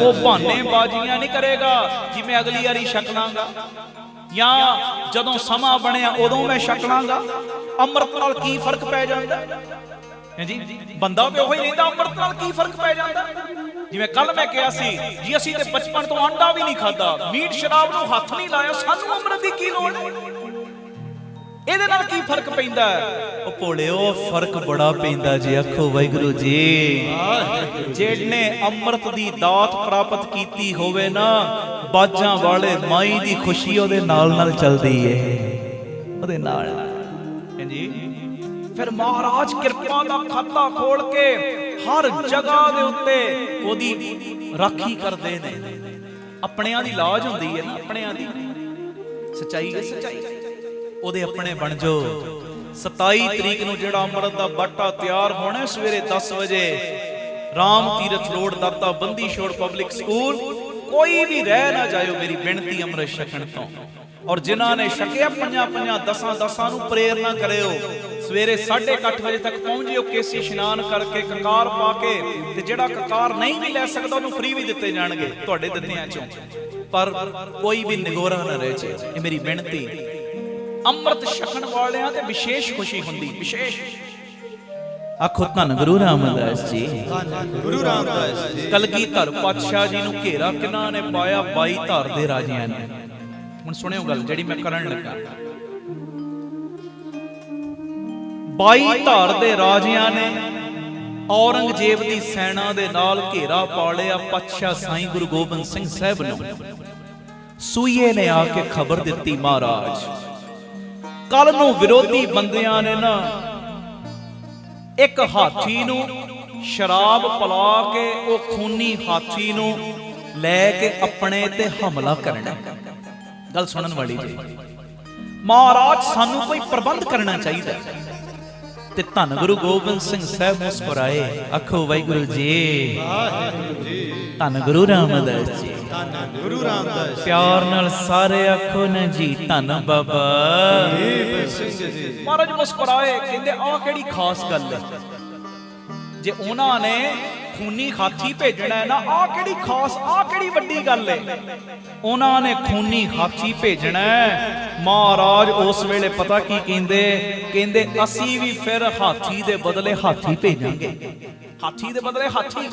ਉਹ ਬਹਾਨੇ ਬਾਜ਼ੀਆਂ ਨਹੀਂ ਕਰੇਗਾ, ਜਿਵੇਂ ਅਗਲੀ ਵਾਰੀ ਛਕ ਲਾਂਗਾ ਜਾਂ ਜਦੋਂ ਸਮਾਂ ਬਣਿਆ ਉਦੋਂ ਮੈਂ ਛਕ ਲਾਂਗਾ। ਅੰਮ੍ਰਿਤ ਨਾਲ ਕੀ ਫਰਕ ਪੈ ਜਾਂਦਾ ਹੈ ਜੀ? ਬੰਦਾ ਵੀ ਉਹੀ ਰਹਿੰਦਾ, ਅੰਮ੍ਰਿਤ ਨਾਲ ਕੀ ਫਰਕ ਪੈ ਜਾਂਦਾ? ਜਿਵੇਂ ਕੱਲ ਮੈਂ ਕਿਹਾ ਸੀ ਜੀ, ਅਸੀਂ ਤੇ ਬਚਪਨ ਤੋਂ ਆਂਡਾ ਵੀ ਨਹੀਂ ਖਾਦਾ, ਮੀਟ ਸ਼ਰਾਬ ਨੂੰ ਹੱਥ ਨਹੀਂ ਲਾਇਆ, ਸਾਨੂੰ ਅੰਮ੍ਰਿਤ ਦੀ ਕੀ ਲੋੜ ਹੈ? ਇਹਦੇ ਨਾਲ ਕੀ ਫਰਕ ਪੈਂਦਾ? ਉਹ ਭੋਲਿਓ ਫਰਕ ਬੜਾ ਪੈਂਦਾ ਜੀ। ਆਖੋ ਵਾਹਿਗੁਰੂ ਜੀ। ਜਿਹਨੇ ਅੰਮ੍ਰਿਤ ਦੀ ਦਾਤ ਪ੍ਰਾਪਤ ਕੀਤੀ ਹੋਵੇ ਨਾ, ਬਾਜਾਂ ਵਾਲੇ ਮਾਈ ਦੀ ਖੁਸ਼ੀ ਉਹਦੇ ਨਾਲ ਨਾਲ ਚੱਲਦੀ ਏ, ਉਹਦੇ ਨਾਲ ਜੀ। ਫਿਰ ਮਹਾਰਾਜ ਕਿਰਪਾ ਦਾ ਖਾਤਾ ਖੋਲ ਕੇ ਹਰ ਜਗ੍ਹਾ ਦੇ ਉੱਤੇ ਉਹਦੀ ਰਾਖੀ ਕਰਦੇ ਨੇ। ਆਪਣਿਆਂ ਦੀ ਲਾਜ ਹੁੰਦੀ ਹੈ ਨਾ, ਆਪਣਿਆਂ ਦੀ ਸੱਚਾਈ ਹੈ, ਸੱਚਾਈ ਉਹਦੇ ਆਪਣੇ ਬਣ ਜਾਓ। 27 ਤਰੀਕ ਨੂੰ ਜਿਹੜਾ ਅੰਮ੍ਰਿਤ ਦਾ ਬਾਟਾ ਤਿਆਰ ਹੋਣਾ ਸਵੇਰੇ 10 ਵਜੇ, ਰਾਮ ਤੀਰਥ ਰੋਡ, ਦਾਤਾ ਬੰਦੀ ਛੋੜ ਪਬਲਿਕ ਸਕੂਲ। ਕੋਈ ਵੀ ਰਹਿ ਨਾ ਜਾਇਓ, ਮੇਰੀ ਬੇਨਤੀ ਅੰਮ੍ਰਿਤ ਛਕਣ ਤੋਂ। ਔਰ ਜਿਨ੍ਹਾਂ ਨੇ ਛਕਿਆ 5-5 10 ਨੂੰ ਪ੍ਰੇਰਨਾ ਕਰਿਓ, ਸਵੇਰੇ 8:30 ਵਜੇ ਤੱਕ ਪਹੁੰਚ ਜਿਓ, ਕੇਸੀ ਇਸ਼ਨਾਨ ਕਰਕੇ ਕਕਾਰ ਪਾ ਕੇ। ਤੇ ਜਿਹੜਾ ਕਕਾਰ ਨਹੀਂ ਵੀ ਲੈ ਸਕਦਾ ਉਹਨੂੰ ਫ੍ਰੀ ਵੀ ਦਿੱਤੇ ਜਾਣਗੇ ਤੁਹਾਡੇ ਦਿੱਤਿਆਂ ਚੋਂ, ਪਰ ਕੋਈ ਵੀ ਨਿਗੋਰਾ ਨਾ ਰਹਿ ਜਾਏ, ਇਹ ਮੇਰੀ ਬੇਨਤੀ। ਅੰਮ੍ਰਿਤ ਛਕਣ ਵਾਲਿਆਂ ਤੇ ਵਿਸ਼ੇਸ਼ ਖੁਸ਼ੀ ਹੁੰਦੀ, ਵਿਸ਼ੇਸ਼। ਆਖੋ ਧੰਨ ਗੁਰੂ ਰਾਮਦਾਸ ਜੀ। ਗੁਰੂ ਰਾਮਦਾਸ ਜੀ। ਕਲਗੀਧਰ ਪਾਤਸ਼ਾਹ ਜੀ ਨੂੰ ਘੇਰਾ ਕਿਹਨਾਂ ਨੇ ਪਾਇਆ? 22 ਧਾਰ ਦੇ ਰਾਜਿਆਂ ਨੇ। ਹੁਣ ਸੁਣਿਓ ਗੱਲ ਜਿਹੜੀ ਮੈਂ ਕਰਨ ਲੱਗਾ। 22 ਧਾਰ ਦੇ ਰਾਜਿਆਂ ਨੇ ਔਰੰਗਜ਼ੇਬ ਦੀ ਸੈਨਾ ਦੇ ਨਾਲ ਘੇਰਾ ਪਾ ਲਿਆ ਪਾਤਸ਼ਾਹ ਸਾਈਂ ਗੁਰੂ ਗੋਬਿੰਦ ਸਿੰਘ ਸਾਹਿਬ ਨੂੰ। ਸੂਈਏ ਨੇ ਆ ਕੇ ਖਬਰ ਦਿੱਤੀ, ਮਹਾਰਾਜ ਕੱਲ ਨੂੰ ਵਿਰੋਧੀ ਬੰਦਿਆਂ ਨੇ ਨਾ ਇੱਕ ਹਾਥੀ ਨੂੰ ਸ਼ਰਾਬ ਪਿਲਾ ਕੇ, ਉਹ ਖੂਨੀ ਹਾਥੀ ਨੂੰ ਲੈ ਕੇ ਆਪਣੇ ਤੇ ਹਮਲਾ ਕਰਨਾ। ਗੱਲ ਸੁਣਨ ਵਾਲੀ ਜੀ। ਮਹਾਰਾਜ ਸਾਨੂੰ ਕੋਈ ਪ੍ਰਬੰਧ ਕਰਨਾ ਚਾਹੀਦਾ। ਤੇ ਧੰਨ ਗੁਰੂ ਗੋਬਿੰਦ ਸਿੰਘ ਸਾਹਿਬ ਮੁਸਕਰਾਏ। ਆਖੋ ਵਾਹਿਗੁਰੂ ਜੀ। ਧੰਨ ਗੁਰੂ ਰਾਮਦਾਸ ਜੀ। ਗੁਰੂ ਰਾਮਦਾਸ। ਪਿਆਰ ਨਾਲ ਸਾਰੇ ਆਖੋ ਨਾ ਜੀ, ਧੰਨ ਬਾਬਾ ਦੀਪ ਸਿੰਘ ਜੀ। ਮਹਾਰਾਜ ਮੁਸਕਰਾਏ, ਕਹਿੰਦੇ ਆਹ ਕਿਹੜੀ ਖਾਸ ਗੱਲ ਹੈ? ਜੇ ਉਹਨਾਂ ਨੇ ਖੂਨੀ ਹਾਥੀ ਭੇਜਣਾ ਹੈ ਨਾ, ਆਹ ਕਿਹੜੀ ਖਾਸ, ਆਹ ਕਿਹੜੀ ਵੱਡੀ ਗੱਲ ਹੈ। ਉਹਨਾਂ ਨੇ ਖੂਨੀ ਹਾਥੀ ਭੇਜਣਾ ਹੈ। ਮਹਾਰਾਜ ਉਸ ਵੇਲੇ ਪਤਾ ਕੀ ਕਹਿੰਦੇ, ਕਹਿੰਦੇ ਅਸੀਂ ਵੀ ਫਿਰ ਹਾਥੀ ਦੇ ਬਦਲੇ ਹਾਥੀ ਭੇਜਾਂਗੇ, ਹਾਥੀ ਦੇ ਬਦਲੇ ਹਾਥੀ।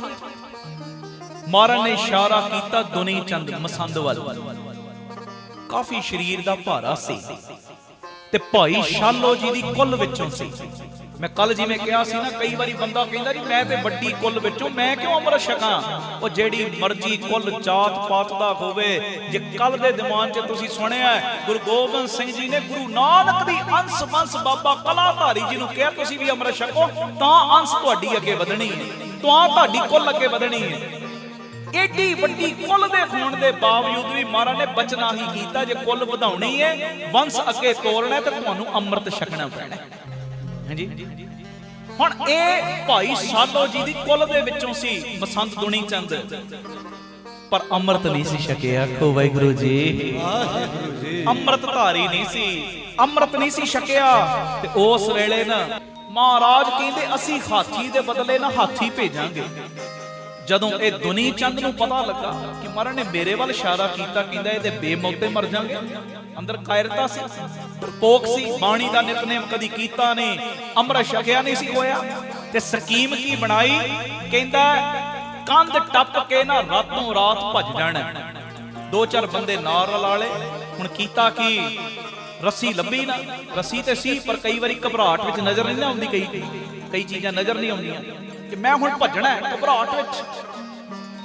ਮਹਾਰਾਜ ਨੇ ਇਸ਼ਾਰਾ ਕੀਤਾ ਦੁਨੀ ਚੰਦ ਮਸੰਦ ਵੱਲ, ਕਾਫੀ ਸਰੀਰ ਦਾ ਭਾਰਾ ਸੀ ਤੇ ਭਾਈ ਸ਼ਾਲੋ ਜੀ ਦੀ ਕੁੱਲ ਵਿੱਚੋਂ ਸੀ। ਮੈਂ ਕੱਲ ਜਿਵੇਂ ਕਿਹਾ ਸੀ ਨਾ, ਕਈ ਵਾਰੀ ਬੰਦਾ ਕਹਿੰਦਾ ਜੀ ਮੈਂ ਤੇ ਵੱਡੀ ਕੁੱਲ ਵਿੱਚੋਂ, ਮੈਂ ਕਿਉਂ ਅੰਮ੍ਰਿਤ ਛਕਾਂ। ਉਹ ਜਿਹੜੀ ਮਰਜ਼ੀ ਕੁੱਲ ਜਾਤ ਪਾਤ ਦਾ ਹੋਵੇ, ਜੇ ਕੱਲ ਦੇ ਦੀਵਾਨ 'ਚ ਤੁਸੀਂ ਸੁਣਿਆ ਗੁਰੂ ਗੋਬਿੰਦ ਸਿੰਘ ਜੀ ਨੇ ਗੁਰੂ ਨਾਨਕ ਦੀ ਅੰਸ ਬੰਸ ਬਾਬਾ ਕਲਾਧਾਰੀ ਜੀ ਨੂੰ ਕਿਹਾ ਤੁਸੀਂ ਵੀ ਅੰਮ੍ਰਿਤ ਛਕੋ ਤਾਂ ਅੰਸ ਤੁਹਾਡੀ ਅੱਗੇ ਵਧਣੀ ਹੈ, ਤਾਂ ਤੁਹਾਡੀ ਕੁੱਲ ਅੱਗੇ ਵਧਣੀ ਹੈ। ਏਡੀ ਵੱਡੀ ਕੁੱਲ ਦੇ ਹੋਣ ਦੇ ਬਾਵਜੂਦ ਵੀ ਮਹਾਰਾਜ ਨੇ ਬਚਨਾ ਹੀ ਕੀਤਾ, ਜੇ ਕੁੱਲ ਵਧਾਉਣੀ ਹੈ, ਵੰਸ਼ ਅੱਗੇ ਤੋਰਨਾ ਤੇ ਤੁਹਾਨੂੰ ਅੰਮ੍ਰਿਤ ਛਕਣਾ ਪੈਣਾ। ਹਾਂਜੀ, ਹੁਣ ਇਹ ਭਾਈ ਸਾਲੋ ਜੀ ਦੀ ਕੁੱਲ ਦੇ ਵਿੱਚੋਂ ਸੀ ਮਸੰਦ ਦੁਨੀ ਚੰਦ, ਪਰ ਅੰਮ੍ਰਿਤ ਨਹੀਂ ਸੀ ਛਕਿਆ। ਆਖੋ ਵਾਹਿਗੁਰੂ ਜੀ, ਅੰਮ੍ਰਿਤ ਧਾਰੀ ਨਹੀਂ ਸੀ, ਅੰਮ੍ਰਿਤ ਨਹੀਂ ਸੀ ਛਕਿਆ। ਤੇ ਉਸ ਵੇਲੇ ਨਾ ਮਹਾਰਾਜ ਕਹਿੰਦੇ ਅਸੀਂ ਹਾਥੀ ਦੇ ਬਦਲੇ ਨਾ ਹਾਥੀ ਭੇਜਾਂਗੇ। ਜਦੋਂ ਇਹ ਦੁਨੀ ਚੰਦ ਨੂੰ ਪਤਾ ਲੱਗਾ ਕਿ ਮਹਾਰਾਜ ਨੇ ਮੇਰੇ ਵੱਲ ਇਸ਼ਾਰਾ ਕੀਤਾ, ਕਹਿੰਦਾ ਇਹ ਤੇ ਬੇਮੌਤੇ ਮਰ ਜਾਣਗੇ। ਅੰਦਰ ਕਾਇਰਤਾ ਸੀ, ਡਰਪੋਕ ਸੀ, ਬਾਣੀ ਦਾ ਨਿਤਨੇਮ ਕਦੀ ਕੀਤਾ ਨਹੀਂ, ਅੰਮ੍ਰਿਤ ਛਕਿਆ ਨਹੀਂ ਸੀ ਹੋਇਆ। ਤੇ ਸਕੀਮ ਕੀ ਬਣਾਈ, ਕਹਿੰਦਾ ਕੰਧ ਟੱਪ ਕੇ ਨਾ ਰਾਤੋਂ ਰਾਤ ਭੱਜ ਜਾਣਾ। ਦੋ ਚਾਰ ਬੰਦੇ ਨਾਲ ਰਲਾ ਲਏ। ਹੁਣ ਕੀਤਾ ਕੀ, ਰੱਸੀ ਲੱਭੀ ਨਾ, ਰੱਸੀ ਤੇ ਸੀ ਪਰ ਕਈ ਵਾਰੀ ਘਬਰਾਹਟ ਵਿੱਚ ਨਜ਼ਰ ਨਹੀਂ ਆਉਂਦੀ, ਕਈ ਚੀਜ਼ਾਂ ਨਜ਼ਰ ਨਹੀਂ ਆਉਂਦੀਆਂ ਕਿ ਮੈਂ ਹੁਣ ਭੱਜਣਾ ਹੈ ਘਬਰਾਹਟ ਵਿੱਚ।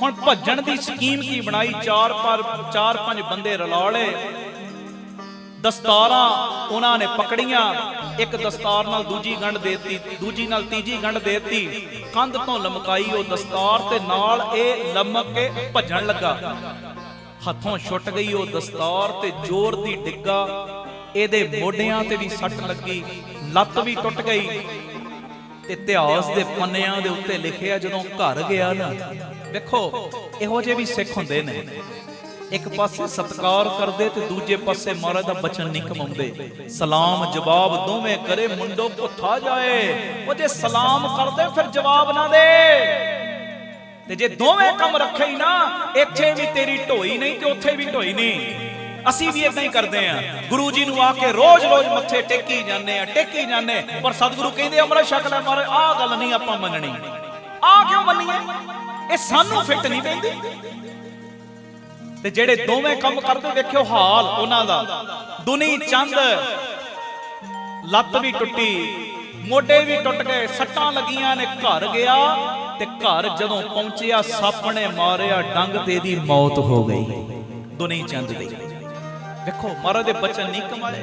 ਹੁਣ ਭੱਜਣ ਦੀ ਸਕੀਮ ਕੀ ਬਣਾਈ, ਚਾਰ ਪੰਜ ਬੰਦੇ ਰਲਾ ਲਏ, ਦਸਤਾਰਾਂ ਉਹਨਾਂ ਨੇ ਪਕੜੀਆਂ, ਇੱਕ ਦਸਤਾਰ ਨਾਲ ਦੂਜੀ ਗੰਢ ਦੇਤੀ, ਦੂਜੀ ਨਾਲ ਤੀਜੀ ਗੰਢ ਦੇਤੀ, ਕੰਧ ਤੋਂ ਲਮਕਾਈ ਉਹ ਦਸਤਾਰ ਤੇ ਨਾਲ ਇਹ ਲਮਕ ਕੇ ਭੱਜਣ ਲੱਗਾ। ਹੱਥੋਂ ਛੁੱਟ ਗਈ ਉਹ ਦਸਤਾਰ ਤੇ ਜ਼ੋਰ ਦੀ ਡਿੱਗਾ, ਇਹਦੇ ਮੋਢਿਆਂ ਤੇ ਵੀ ਸੱਟ ਲੱਗੀ, ਲੱਤ ਵੀ ਟੁੱਟ ਗਈ। ਤੇ ਇਤਿਹਾਸ ਦੇ ਪੰਨਿਆਂ ਦੇ ਉੱਤੇ ਲਿਖਿਆ ਜਦੋਂ ਘਰ ਗਿਆ ਨਾ, ਵੇਖੋ ਇਹੋ ਜਿਹੇ ਵੀ ਸਿੱਖ ਹੁੰਦੇ ਨੇ, ਇੱਕ ਪਾਸੇ ਸਤਿਕਾਰ ਕਰਦੇ ਤੇ ਦੂਜੇ ਪਾਸੇ ਮਹਾਰਾਜ ਦਾ ਬਚਨ ਨਹੀਂ ਕਮਾਉਂਦੇ। ਸਲਾਮ ਜਵਾਬ ਦੋਵੇਂ ਕਰੇ ਮੁੰਡੋ ਪੁੱਠਾ ਜਾਏ। ਉਹ ਜੇ ਸਲਾਮ ਕਰਦੇ ਫਿਰ ਜਵਾਬ ਨਾ ਦੇ, ਤੇ ਜੇ ਦੋਵੇਂ ਕੰਮ ਰੱਖੇ ਹੀ ਨਾ, ਇੱਥੇ ਵੀ ਤੇਰੀ ਢੋਈ ਨਹੀਂ ਤੇ ਉੱਥੇ ਵੀ ਢੋਈ ਨਹੀਂ। ਅਸੀਂ ਵੀ ਇਦਾਂ ਹੀ ਕਰਦੇ ਆ, ਗੁਰੂ ਜੀ ਨੂੰ ਆ ਕੇ ਰੋਜ਼-ਰੋਜ਼ ਮੱਥੇ ਟੇਕੀ ਜਾਂਦੇ ਆ, ਟੇਕੀ ਜਾਂਦੇ, ਪਰ ਸਤਿਗੁਰੂ ਕਹਿੰਦੇ ਅੰਮ੍ਰਿਤ ਛਕ ਲੈ ਮਹਾਰਾਜ, ਆਹ ਗੱਲ ਨਹੀਂ ਆਪਾਂ ਮੰਨਣੀ। ਆਹ ਕਿਉਂ ਮੰਨੀਏ, ਇਹ ਸਾਨੂੰ ਫਿੱਟ ਨਹੀਂ ਪੈਂਦੀ। ਤੇ ਜਿਹੜੇ ਦੋਵੇਂ ਕੰਮ ਕਰਦੇ ਵੇਖਿਓ ਹਾਲ ਉਹਨਾਂ ਦਾ। ਦੁਨੀ ਚੰਦ ਲੱਤ ਵੀ ਟੁੱਟੀ, ਮੋਢੇ ਵੀ ਟੁੱਟ ਗਏ, ਸੱਟਾਂ ਲੱਗੀਆਂ ਨੇ, ਘਰ ਗਿਆ ਤੇ ਘਰ ਜਦੋਂ ਪਹੁੰਚਿਆ ਸੱਪ ਨੇ ਮਾਰਿਆ ਡੰਗ ਤੇ ਦੀ ਮੌਤ ਹੋ ਗਈ ਦੁਨੀ ਚੰਦ ਦੀ। ਵੇਖੋ ਮਹਾਰਾਜ ਦੇ ਬਚਨ ਨਹੀਂ ਕਮਾਏ,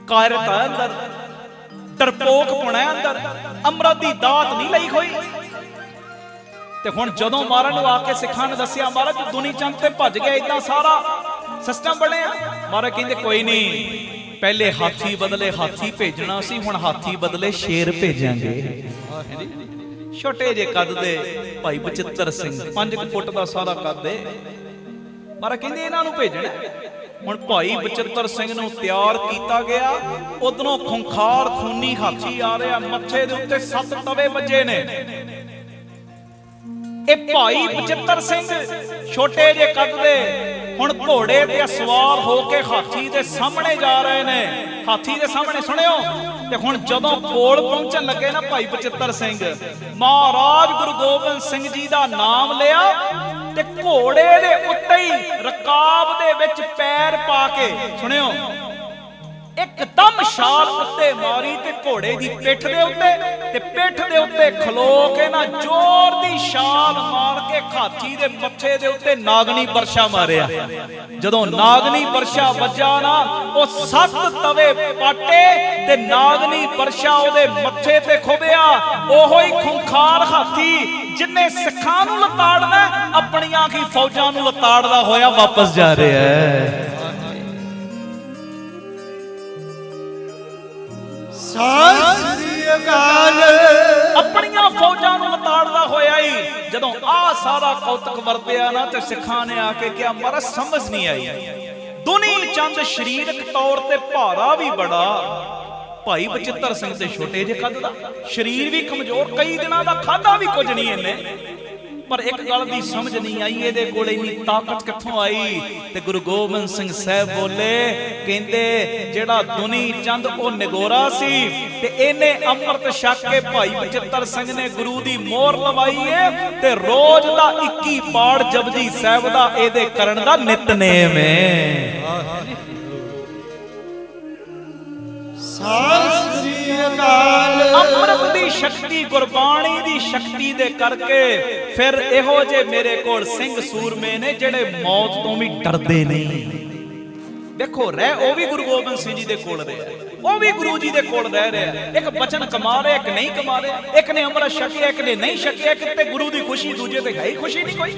ਕਾਇਰਤ ਹੈ ਅੰਦਰ, ਡਰਪੋਕ ਪੁਣਾ ਅੰਦਰ, ਅੰਮ੍ਰਿਤ ਦੀ ਦਾਤ ਨਹੀਂ ਲਈ ਹੋਈ। ਤੇ ਹੁਣ ਜਦੋਂ ਮਹਾਰਾਜ ਨੂੰ ਆ ਕੇ ਸਿੱਖਾਂ ਨੇ ਦੱਸਿਆ, ਮਹਾਰਾਜ ਦੁਨੀ ਚੰਦ ਤੇ ਭੱਜ ਗਿਆ, ਇਦਾਂ ਸਾਰਾ ਸਿਸਟਮ ਬਣਿਆ। ਮਹਾਰਾਜ ਕਹਿੰਦੇ ਕੋਈ ਨਹੀਂ, ਪਹਿਲੇ ਹਾਥੀ ਬਦਲੇ ਹਾਥੀ ਭੇਜਣਾ ਸੀ, ਹੁਣ ਹਾਥੀ ਬਦਲੇ ਸ਼ੇਰ ਭੇਜਾਂਗੇ। ਛੋਟੇ ਜੇ ਕੱਦ ਦੇ ਭਾਈ ਬਚਿੱਤਰ ਸਿੰਘ, 5 ਫੁੱਟ ਦਾ ਸਾਰਾ ਕੱਦ ਏ। ਮਹਾਰਾਜ ਕਹਿੰਦੇ ਇਹਨਾਂ ਨੂੰ ਭੇਜਣਾ। ਹੁਣ ਭਾਈ ਬਚਿੱਤਰ ਸਿੰਘ ਨੂੰ ਤਿਆਰ ਕੀਤਾ ਗਿਆ, ਉਧਰੋਂ ਖੁੰਖਾਰ ਖੂਨੀ ਹਾਥੀ ਆ ਰਿਹਾ, ਮੱਥੇ ਦੇ ਉੱਤੇ 7 ਤਵੇ ਵੱਜੇ ਨੇ। ਇਹ ਭਾਈ ਬਚਿੱਤਰ ਸਿੰਘ ਛੋਟੇ ਜੇ ਕੱਦ ਦੇ ਹੁਣ ਘੋੜੇ ਤੇ ਸਵਾਰ ਹੋ ਕੇ ਹਾਥੀ ਦੇ ਸਾਹਮਣੇ ਜਾ ਰਹੇ ਨੇ। ਹਾਥੀ ਦੇ ਸਾਹਮਣੇ ਸੁਣਿਓ। ਤੇ ਹੁਣ ਜਦੋਂ ਕੋਲ ਪਹੁੰਚਣ ਲੱਗੇ ਨਾ ਭਾਈ ਬਚਿੱਤਰ ਸਿੰਘ, ਮਹਾਰਾਜ ਗੁਰੂ ਗੋਬਿੰਦ ਸਿੰਘ ਜੀ ਦਾ ਨਾਮ ਲਿਆ ਤੇ ਘੋੜੇ ਦੇ ਉੱਤੇ ਹੀ ਰਕਾਬ ਦੇ ਵਿੱਚ ਪੈਰ ਪਾ ਕੇ, ਸੁਣਿਓ, ਇੱਕਦਮ ਛਾਲ ਉੱਤੇ ਮਾਰੀ ਤੇ ਘੋੜੇ ਦੀ ਪਿੱਠ ਦੇ ਉੱਤੇ, ਤੇ ਪਿੱਠ ਦੇ ਉੱਤੇ ਖਲੋ ਕੇ ਨਾ ਜ਼ੋਰ ਦੀ ਛਾਲ ਮਾਰ ਕੇ ਹਾਥੀ ਦੇ ਮੱਥੇ ਦੇ ਉੱਤੇ ਨਾਗਣੀ ਵਰਸ਼ਾ ਮਾਰਿਆ। ਜਦੋਂ ਨਾਗਣੀ ਵਰਸ਼ਾ ਵੱਜਾ ਨਾ, ਉਹ 7 ਤਵੇ ਪਾਟੇ ਤੇ ਨਾਗਣੀ ਵਰਸ਼ਾ ਉਹਦੇ ਮੱਥੇ ਤੇ ਖੁੱਭਿਆ। ਉਹੋ ਹੀ ਖੁੰਖਾਰ ਹਾਥੀ ਜਿੰਨੇ ਸਿੱਖਾਂ ਨੂੰ ਲਤਾੜਨਾ, ਆਪਣੀਆਂ ਕੀ ਫੌਜਾਂ ਨੂੰ ਲਤਾੜਦਾ ਹੋਇਆ ਵਾਪਸ ਜਾ ਰਿਹਾ ਹੈ। ਆਪਣੀਆਂ ਫੌਜਾਂ ਨੂੰ ਲਤਾੜਦਾ ਹੋਇਆ ਹੀ ਜਦੋਂ ਆਹ ਸਾਰਾ ਕੌਤਕ ਵਰਤਿਆ ਨਾ, ਤੇ ਸਿੱਖਾਂ ਨੇ ਆ ਕੇ ਕਿਹਾ ਮਹਾਰਾਜ ਸਮਝ ਨਹੀਂ ਆਈ। ਦੁਨੀ ਚੰਦ ਸਰੀਰਕ ਤੌਰ ਤੇ ਭਾਰਾ ਵੀ ਬੜਾ, ਭਾਈ ਬਚਿੱਤਰ ਸਿੰਘ ਤੇ ਛੋਟੇ ਜਿਹੇ ਕੱਦ ਦਾ, ਸਰੀਰ ਵੀ ਕਮਜ਼ੋਰ, ਕਈ ਦਿਨਾਂ ਦਾ ਖਾਦਾ ਵੀ ਕੁਝ ਨਹੀਂ ਇਹਨੇ। ਪਰ ਇੱਕ ਗੱਲ ਦੀ ਸਮਝ ਨਹੀਂ ਆਈ, ਇਹਦੇ ਕੋਲ ਇੰਨੀ ਤਾਕਤ ਕਿੱਥੋਂ ਆਈ? ਤੇ ਗੁਰੂ ਗੋਬਿੰਦ ਸਿੰਘ ਸਾਹਿਬ ਬੋਲੇ, ਕਹਿੰਦੇ ਜਿਹੜਾ ਦੁਨੀ ਚੰਦ ਉਹ ਨਿਗੋਰਾ ਸੀ ਤੇ ਇਹਨੇ ਅੰਮ੍ਰਿਤ ਛਕ ਕੇ ਭਾਈ ਬਚਿੱਤਰ ਸਿੰਘ ਨੇ ਗੁਰੂ ਦੀ ਮੋਹਰ ਲਵਾਈ ਏ ਤੇ ਰੋਜ਼ ਦਾ 21 ਪਾਠ ਜਪਜੀ ਸਾਹਿਬ ਦਾ ਇਹਦੇ ਕਰਨ ਦਾ ਨਿਤਨੇਮ ਏ। ਸਤਿ ਸ੍ਰੀ ਅਕਾਲ। ਅੰਮ੍ਰਿਤ ਦੀ ਸ਼ਕਤੀ, ਗੁਰਬਾਣੀ ਦੀ ਸ਼ਕਤੀ ਦੇ ਕਰਕੇ ਫਿਰ ਇਹੋ ਜੇ ਮੇਰੇ ਕੋਲ ਸਿੰਘ ਸੂਰਮੇ ਨੇ ਜਿਹੜੇ ਮੌਤ ਤੋਂ ਵੀ ਡਰਦੇ ਨਹੀਂ। ਦੇਖੋ ਰਹਿ ਉਹ ਵੀ ਗੁਰੂ ਗੋਬਿੰਦ ਸਿੰਘ ਜੀ ਦੇ ਕੋਲ ਰਿਹਾ, ਉਹ ਵੀ ਗੁਰੂ ਜੀ ਦੇ ਕੋਲ ਰਹਿ ਰਿਹਾ। ਇੱਕ ਬਚਨ ਕਮਾ ਰਿਹਾ, ਇੱਕ ਨਹੀਂ ਕਮਾ ਰਿਹਾ, ਇੱਕ ਨੇ ਅੰਮ੍ਰਿਤ ਛਕਿਆ, ਇੱਕ ਨੇ ਨਹੀਂ ਛਕਿਆ, ਇੱਕ ਤੇ ਗੁਰੂ ਦੀ ਖੁਸ਼ੀ, ਦੂਜੇ ਤੇ ਹੈ ਹੀ ਖੁਸ਼ੀ ਨਹੀਂ ਕੋਈ।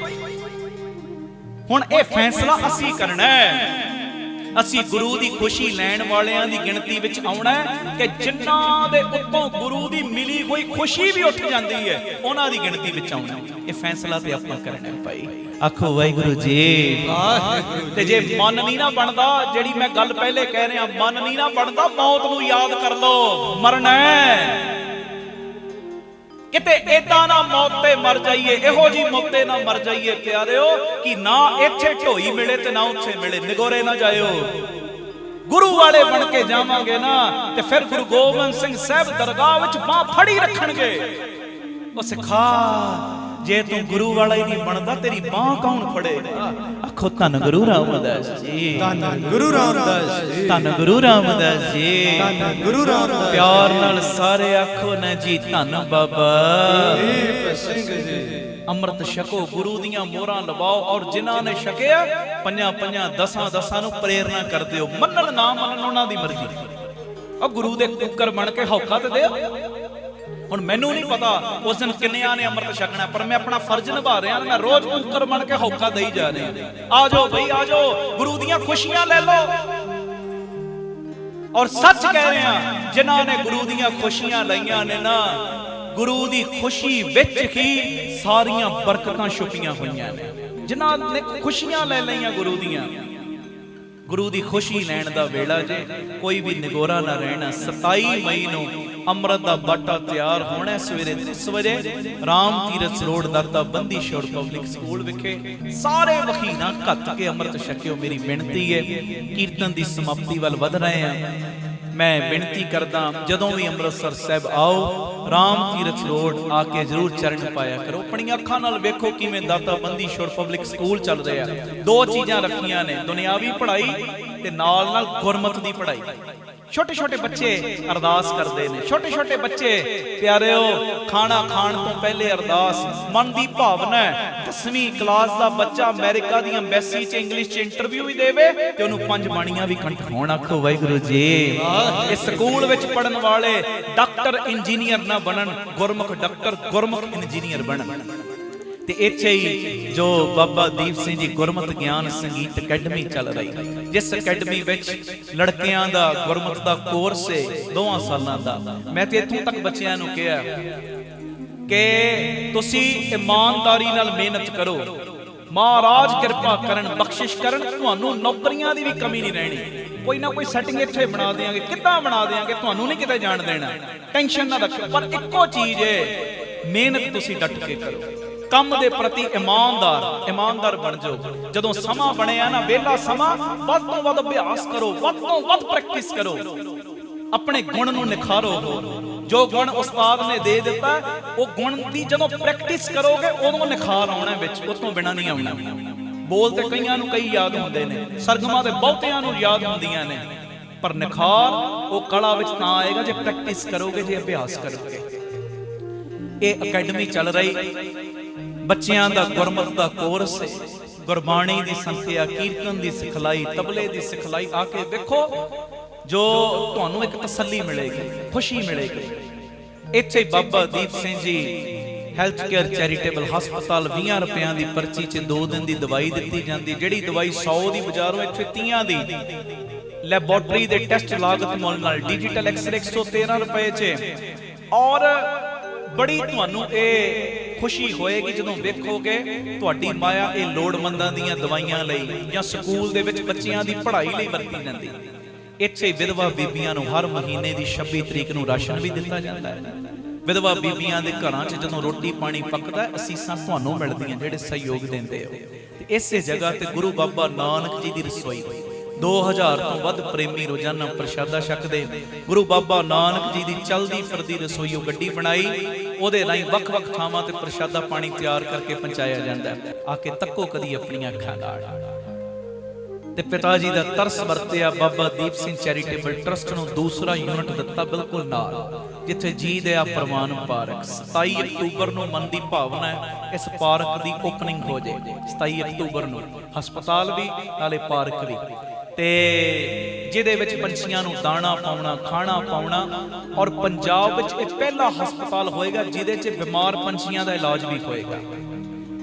ਹੁਣ ਇਹ ਫੈਸਲਾ ਅਸੀਂ ਕਰਨਾ ਹੈ। ਅਸੀਂ ਗੁਰੂ ਦੀ ਖੁਸ਼ੀ ਲੈਣ ਵਾਲਿਆਂ ਦੀ ਗਿਣਤੀ ਵਿੱਚ ਆਉਣਾ ਹੈ ਕਿ ਜਿਨ੍ਹਾਂ ਦੇ ਉੱਤੋਂ ਗੁਰੂ ਦੀ ਮਿਲੀ ਹੋਈ ਖੁਸ਼ੀ ਵੀ ਉੱਠ ਜਾਂਦੀ ਹੈ, ਉਹਨਾਂ ਦੀ ਗਿਣਤੀ ਵਿੱਚ ਆਉਣਾ। ਇਹ ਫੈਸਲਾ ਤੇ ਆਪਾਂ ਕਰਨਾ ਹੈ ਭਾਈ। ਆਖੋ ਵਾਹਿਗੁਰੂ ਜੀ। ਤੇ ਜੇ ਮਨ ਨਹੀਂ ਨਾ ਬਣਦਾ, ਜਿਹੜੀ ਮੈਂ ਗੱਲ ਪਹਿਲੇ ਕਹਿ ਰਿਹਾ, ਮਨ ਨਹੀਂ ਨਾ ਬਣਦਾ, ਮੌਤ ਨੂੰ ਯਾਦ ਕਰ ਲਓ, ਮਰਨਾ ਹੈ। ਕਿਤੇ ਏਦਾਂ ਨਾ ਮੌਤ ਤੇ ਮਰ ਜਾਈਏ, ਇਹੋ ਜੀ ਮੌਤੇ ਨਾ ਮਰ ਜਾਈਏ ਪਿਆਰਿਓ ਕਿ ਨਾ ਇੱਥੇ ਢੋਈ ਮਿਲੇ ਤੇ ਨਾ ਉੱਥੇ ਮਿਲੇ, ਨਿਗੋਰੇ ਨਾ ਜਾਇਓ। ਗੁਰੂ ਵਾਲੇ ਬਣ ਕੇ ਜਾਵਾਂਗੇ ਨਾ ਤੇ ਫਿਰ ਗੁਰੂ ਗੋਬਿੰਦ ਸਿੰਘ ਸਾਹਿਬ ਦਰਗਾਹ ਵਿੱਚ ਬਾਹ ਫੜੀ ਰੱਖਣਗੇ। ਉਹ ਸਿਖਾ, ਜੇ ਤੂੰ ਗੁਰੂ ਵਾਲਾ ਹੀ ਨਹੀਂ ਬਣਦਾ ਤੇਰੀ ਬਾਹ ਕੌਣ ਫੜੇਗਾ? ਆਖੋ ਧੰਨ ਗੁਰੂ ਰਾਮਦਾਸ ਜੀ, ਧੰਨ ਗੁਰੂ ਰਾਮਦਾਸ ਜੀ, ਧੰਨ ਗੁਰੂ ਰਾਮਦਾਸ ਜੀ, ਧੰਨ ਗੁਰੂ ਰਾਮਦਾਸ। ਪਿਆਰ ਨਾਲ ਸਾਰੇ ਆਖੋ ਨਾ ਜੀ ਧੰਨ ਬਾਬਾ ਦੀਪ ਸਿੰਘ ਜੀ। ਅੰਮ੍ਰਿਤ ਛਕੋ, ਗੁਰੂ ਦੀਆਂ ਮੋਹਰਾਂ ਲਵਾਓ, ਔਰ ਜਿਨ੍ਹਾਂ ਨੇ ਛਕਿਆ ਪੰਜਾਂ ਦਸਾਂ ਨੂੰ ਪ੍ਰੇਰਨਾ ਕਰ ਦਿਓ। ਮੰਨਣ ਨਾ ਮੰਨਣ ਉਹਨਾਂ ਦੀ ਮਰਜ਼ੀ। ਉਹ ਗੁਰੂ ਦੇ ਕੁੱਕਰ ਬਣ ਕੇ ਹੌਕਾ ਤੇ ਦਿਓ। ਹੁਣ ਮੈਨੂੰ ਨਹੀਂ ਪਤਾ ਉਸ ਦਿਨ ਕਿੰਨਿਆਂ ਨੇ ਅੰਮ੍ਰਿਤ ਛਕਣਾ, ਪਰ ਮੈਂ ਆਪਣਾ ਫਰਜ਼ ਨਿਭਾ ਰਿਹਾ। ਮੈਂ ਰੋਜ਼ ਕੁੱਕਰ ਬਣ ਕੇ ਹੌਕਾ ਦੇਈ ਜਾ ਰਿਹਾ। ਆ ਜਾਓ ਬਈ ਆ ਜਾਓ, ਗੁਰੂ ਦੀਆਂ ਖੁਸ਼ੀਆਂ ਲੈ ਲਓ। ਔਰ ਸੱਚ ਕਹਿ ਰਿਹਾ, ਜਿਨ੍ਹਾਂ ਨੇ ਗੁਰੂ ਦੀਆਂ ਖੁਸ਼ੀਆਂ ਲਈਆਂ ਨੇ ਨਾ, ਗੁਰੂ ਦੀ ਖੁਸ਼ੀ ਵਿੱਚ ਹੀ ਸਾਰੀਆਂ ਬਰਕਤਾਂ ਛੁਪੀਆਂ ਹੋਈਆਂ ਨੇ। ਜਿਨ੍ਹਾਂ ਨੇ ਖੁਸ਼ੀਆਂ ਲੈ ਲਈਆਂ ਗੁਰੂ ਦੀਆਂ, ਗੁਰੂ ਦੀ ਖੁਸ਼ੀ ਲੈਣ ਦਾ ਵੇਲਾ ਜੇ, ਕੋਈ ਵੀ ਨਿਗੋਰਾ ਨਾ ਰਹਿਣਾ। 27 ਮਈ ਨੂੰ ਅੰਮ੍ਰਿਤ ਦਾ ਬਾਟਾ ਤਿਆਰ ਹੋਣਾ ਸਵੇਰੇ 10 ਵਜੇ ਰਾਮ ਤੀਰਥ ਰੋਡ ਦਾਤਾ ਬੰਦੀ ਛੋੜ ਪਬਲਿਕ ਸਕੂਲ ਵਿਖੇ। ਸਾਰੇ ਵਖੀਨਾ ਘੱਟ ਕੇ ਅੰਮ੍ਰਿਤ ਛਕਿਓ, ਮੇਰੀ ਬੇਨਤੀ ਹੈ। ਕੀਰਤਨ ਦੀ ਸਮਾਪਤੀ ਵੱਲ ਵਧ ਰਹੇ ਹਾਂ। ਮੈਂ ਬੇਨਤੀ ਕਰਦਾ, ਜਦੋਂ ਵੀ ਅੰਮ੍ਰਿਤਸਰ ਸਾਹਿਬ ਆਓ, ਰਾਮ ਤੀਰਥ ਰੋਡ ਆ ਕੇ ਜ਼ਰੂਰ ਚਰਨ ਪਾਇਆ ਕਰੋ। ਆਪਣੀਆਂ ਅੱਖਾਂ ਨਾਲ ਵੇਖੋ ਕਿਵੇਂ ਦਾਤਾ ਬੰਦੀ ਛੋੜ ਪਬਲਿਕ ਸਕੂਲ ਚੱਲ ਰਿਹਾ। ਦੋ ਚੀਜ਼ਾਂ ਰੱਖੀਆਂ ਨੇ, ਦੁਨਿਆਵੀ ਪੜ੍ਹਾਈ ਤੇ ਨਾਲ ਨਾਲ ਗੁਰਮਤਿ ਦੀ ਪੜ੍ਹਾਈ। ਛੋਟੇ ਛੋਟੇ ਬੱਚੇ ਅਰਦਾਸ ਕਰਦੇ ਨੇ, ਛੋਟੇ ਛੋਟੇ ਬੱਚੇ ਪਿਆਰਿਓ ਖਾਣਾ ਖਾਣ ਤੋਂ ਪਹਿਲੇ ਅਰਦਾਸ, ਮਨ ਦੀ ਭਾਵਨਾ। 10ਵੀਂ ਕਲਾਸ ਦਾ ਬੱਚਾ ਅਮਰੀਕਾ ਦੀ ਐਮਬੈਸੀ 'ਚ ਇੰਗਲਿਸ਼ 'ਚ ਇੰਟਰਵਿਊ ਵੀ ਦੇਵੇ ਤੇ ਉਹਨੂੰ 5 ਬਾਣੀਆਂ ਵੀ ਕੰਠ ਹੋਣ। ਆਖੋ ਵਾਹਿਗੁਰੂ ਜੀ। ਇਸ ਸਕੂਲ ਵਿੱਚ ਪੜਨ ਵਾਲੇ ਡਾਕਟਰ ਇੰਜੀਨੀਅਰ ਨਾ ਬਣਨ, ਗੁਰਮੁਖ ਡਾਕਟਰ, ਗੁਰਮੁਖ ਇੰਜੀਨੀਅਰ ਬਣਨ। ਤੇ ਇੱਥੇ ਹੀ ਜੋ ਬਾਬਾ ਦੀਪ ਸਿੰਘ ਜੀ ਗੁਰਮਤਿ ਗਿਆਨ ਸੰਗੀਤ ਅਕੈਡਮੀ ਚੱਲ ਰਹੀ, ਜਿਸ ਅਕੈਡਮੀ ਵਿੱਚ ਲੜਕਿਆਂ ਦਾ ਗੁਰਮਤਿ ਦਾ ਕੋਰਸ ਹੈ 2 ਸਾਲਾਂ ਦਾ। ਮੈਂ ਤੇ ਇੱਥੋਂ ਤੱਕ ਬੱਚਿਆਂ ਨੂੰ ਕਿਹਾ ਕਿ ਤੁਸੀਂ ਇਮਾਨਦਾਰੀ ਨਾਲ ਮਿਹਨਤ ਕਰੋ, ਮਹਾਰਾਜ ਕਿਰਪਾ ਕਰਨ, ਬਖਸ਼ਿਸ਼ ਕਰਨ, ਤੁਹਾਨੂੰ ਨੌਕਰੀਆਂ ਦੀ ਵੀ ਕਮੀ ਨਹੀਂ ਰਹਿਣੀ। ਕੋਈ ਨਾ ਕੋਈ ਸੈਟਿੰਗ ਇੱਥੇ ਬਣਾ ਦੇਾਂਗੇ, ਕਿੱਦਾਂ ਬਣਾ ਦੇਾਂਗੇ, ਤੁਹਾਨੂੰ ਨਹੀਂ ਕਿਤੇ ਜਾਣ ਦੇਣਾ, ਟੈਨਸ਼ਨ ਨਾ ਰੱਖੋ। ਪਰ ਇੱਕੋ ਚੀਜ਼ ਹੈ, ਮਿਹਨਤ ਤੁਸੀਂ ਡਟ ਕੇ ਕਰੋ, ਕੰਮ ਦੇ ਪ੍ਰਤੀ ਇਮਾਨਦਾਰ ਬਣ ਜਾਓ। ਜਦੋਂ ਸਮਾਂ ਬਣਿਆ ਨਾ, ਵਿਹਲਾ ਸਮਾਂ, ਵੱਧ ਤੋਂ ਵੱਧ ਅਭਿਆਸ ਕਰੋ, ਵੱਧ ਤੋਂ ਵੱਧ ਪ੍ਰੈਕਟਿਸ ਕਰੋ, ਆਪਣੇ ਗੁਣ ਨੂੰ ਨਿਖਾਰੋ। ਜੋ ਗੁਣ ਉਸਤਾਦ ਨੇ ਦੇ ਦਿੱਤਾ, ਉਹ ਗੁਣ ਦੀ ਜਦੋਂ ਪ੍ਰੈਕਟਿਸ ਕਰੋਗੇ ਉਦੋਂ ਨਿਖਾਰ ਆਉਣਾ ਵਿੱਚ, ਉਸ ਤੋਂ ਬਿਨਾਂ ਨਹੀਂ ਆਉਣਾ। ਬੋਲ ਤੇ ਕਈਆਂ ਨੂੰ ਕਈ ਯਾਦ ਹੁੰਦੇ ਨੇ, ਸਰਗਮਾਂ ਤੇ ਬਹੁਤਿਆਂ ਨੂੰ ਯਾਦ ਹੁੰਦੀਆਂ ਨੇ, ਪਰ ਨਿਖਾਰ ਉਹ ਕਲਾ ਵਿੱਚ ਤਾਂ ਆਏਗਾ ਜੇ ਪ੍ਰੈਕਟਿਸ ਕਰੋਗੇ, ਜੇ ਅਭਿਆਸ ਕਰੋਗੇ। ਇਹ ਅਕੈਡਮੀ ਚੱਲ ਰਹੀ, ਬੱਚਿਆਂ ਦਾ ਗੁਰਮਤਿ ਦਾ ਕੋਰਸ, ਗੁਰਬਾਣੀ ਦੀ ਸੰਥਿਆ, ਕੀਰਤਨ ਦੀ ਸਿਖਲਾਈ, ਤਬਲੇ ਦੀ ਸਿਖਲਾਈ। ਆ ਕੇ ਦੇਖੋ, ਜੋ ਤੁਹਾਨੂੰ ਇੱਕ ਤਸੱਲੀ ਮਿਲੇਗੀ, ਖੁਸ਼ੀ ਮਿਲੇਗੀ। ਇੱਥੇ Baba Deep Singh ji health care charitable ਹਸਪਤਾਲ 20 ਰੁਪਿਆਂ ਦੀ ਪਰਚੀ 'ਚ 2 ਦਿਨ ਦੀ ਦਵਾਈ ਦਿੱਤੀ ਜਾਂਦੀ। ਜਿਹੜੀ ਦਵਾਈ 100 ਦੀ ਬਾਜ਼ਾਰੋਂ, ਇੱਥੇ 30 ਦੀ। ਲੈਬੋਰਟਰੀ ਦੇ ਟੈਸਟ ਲਾਗਤ ਮੁੱਲ ਨਾਲ, ਡਿਜੀਟਲ ਐਕਸਰੇ 113 ਰੁਪਏ 'ਚ। ਔਰ ਬੜੀ ਤੁਹਾਨੂੰ ਇਹ ਖੁਸ਼ੀ ਹੋਏਗੀ ਜਦੋਂ ਵੇਖੋਗੇ ਤੁਹਾਡੀ ਮਾਇਆ ਇਹ ਲੋੜਵੰਦਾਂ ਦੀਆਂ ਦਵਾਈਆਂ ਲਈ ਜਾਂ ਸਕੂਲ ਦੇ ਵਿੱਚ ਬੱਚਿਆਂ ਦੀ ਪੜ੍ਹਾਈ ਲਈ ਵਰਤੀ ਜਾਂਦੀ। ਇੱਥੇ ਵਿਧਵਾ ਬੀਬੀਆਂ ਨੂੰ ਹਰ ਮਹੀਨੇ ਦੀ 26 ਤਰੀਕ ਨੂੰ ਰਾਸ਼ਨ ਵੀ ਦਿੱਤਾ ਜਾਂਦਾ ਹੈ। ਵਿਧਵਾ ਬੀਬੀਆਂ ਦੇ ਘਰਾਂ 'ਚ ਜਦੋਂ ਰੋਟੀ ਪਾਣੀ ਪੱਕਦਾ ਅਸੀਸਾਂ ਤੁਹਾਨੂੰ ਮਿਲਦੀਆਂ ਜਿਹੜੇ ਸਹਿਯੋਗ ਦਿੰਦੇ ਹੋ। ਤੇ ਇਸੇ ਜਗ੍ਹਾ ਤੇ ਗੁਰੂ ਬਾਬਾ ਨਾਨਕ ਜੀ ਦੀ ਰਸੋਈ 2000 ਤੋਂ ਵੱਧ ਪ੍ਰੇਮੀ ਰੋਜ਼ਾਨਾ ਪ੍ਰਸ਼ਾਦਾ ਛਕਦੇ। ਗੁਰੂ ਬਾਬਾ ਨਾਨਕ ਜੀ ਦੀ ਚਲਦੀ ਫਿਰਦੀ ਰਸੋਈ ਉਹ ਗੱਡੀ ਬਣਾਈ, ਉਹਦੇ ਰਾਹੀਂ ਵੱਖ-ਵੱਖ ਥਾਵਾਂ ਤੇ ਪ੍ਰਸ਼ਾਦਾ ਪਾਣੀ ਤਿਆਰ ਕਰਕੇ ਪਹੁੰਚਾਇਆ ਜਾਂਦਾ। ਆ ਕੇ ਤੱਕੋ ਕਦੀ ਆਪਣੀਆਂ ਅੱਖਾਂ ਨਾਲ। ਤੇ ਪਿਤਾ ਜੀ ਦਾ ਤਰਸ ਵਰਤਿਆ, ਬਾਬਾ ਦੀਪ ਸਿੰਘ ਚੈਰੀਟੇਬਲ ਟਰਸਟ ਨੂੰ ਦੂਸਰਾ ਯੂਨਿਟ ਦਿੱਤਾ ਬਿਲਕੁਲ ਨਾਲ, ਜਿੱਥੇ ਜੀ ਦਇਆ ਪ੍ਰਵਾਨ ਪਾਰਕ 27 ਅਕਤੂਬਰ ਨੂੰ ਮਨ ਦੀ ਭਾਵਨਾ ਹੈ ਇਸ ਪਾਰਕ ਦੀ ਓਪਨਿੰਗ ਹੋ ਜੇ। 27 ਅਕਤੂਬਰ ਨੂੰ ਹਸਪਤਾਲ ਵੀ ਨਾਲੇ ਪਾਰਕ ਵੀ, ਤੇ ਜਿਹਦੇ ਵਿੱਚ ਪੰਛੀਆਂ ਨੂੰ ਦਾਣਾ ਪਾਉਣਾ, ਖਾਣਾ ਪਾਉਣਾ, ਔਰ ਪੰਜਾਬ ਵਿੱਚ ਇਹ ਪਹਿਲਾ ਹਸਪਤਾਲ ਹੋਏਗਾ ਜਿਹਦੇ 'ਚ ਬਿਮਾਰ ਪੰਛੀਆਂ ਦਾ ਇਲਾਜ ਵੀ ਹੋਏਗਾ।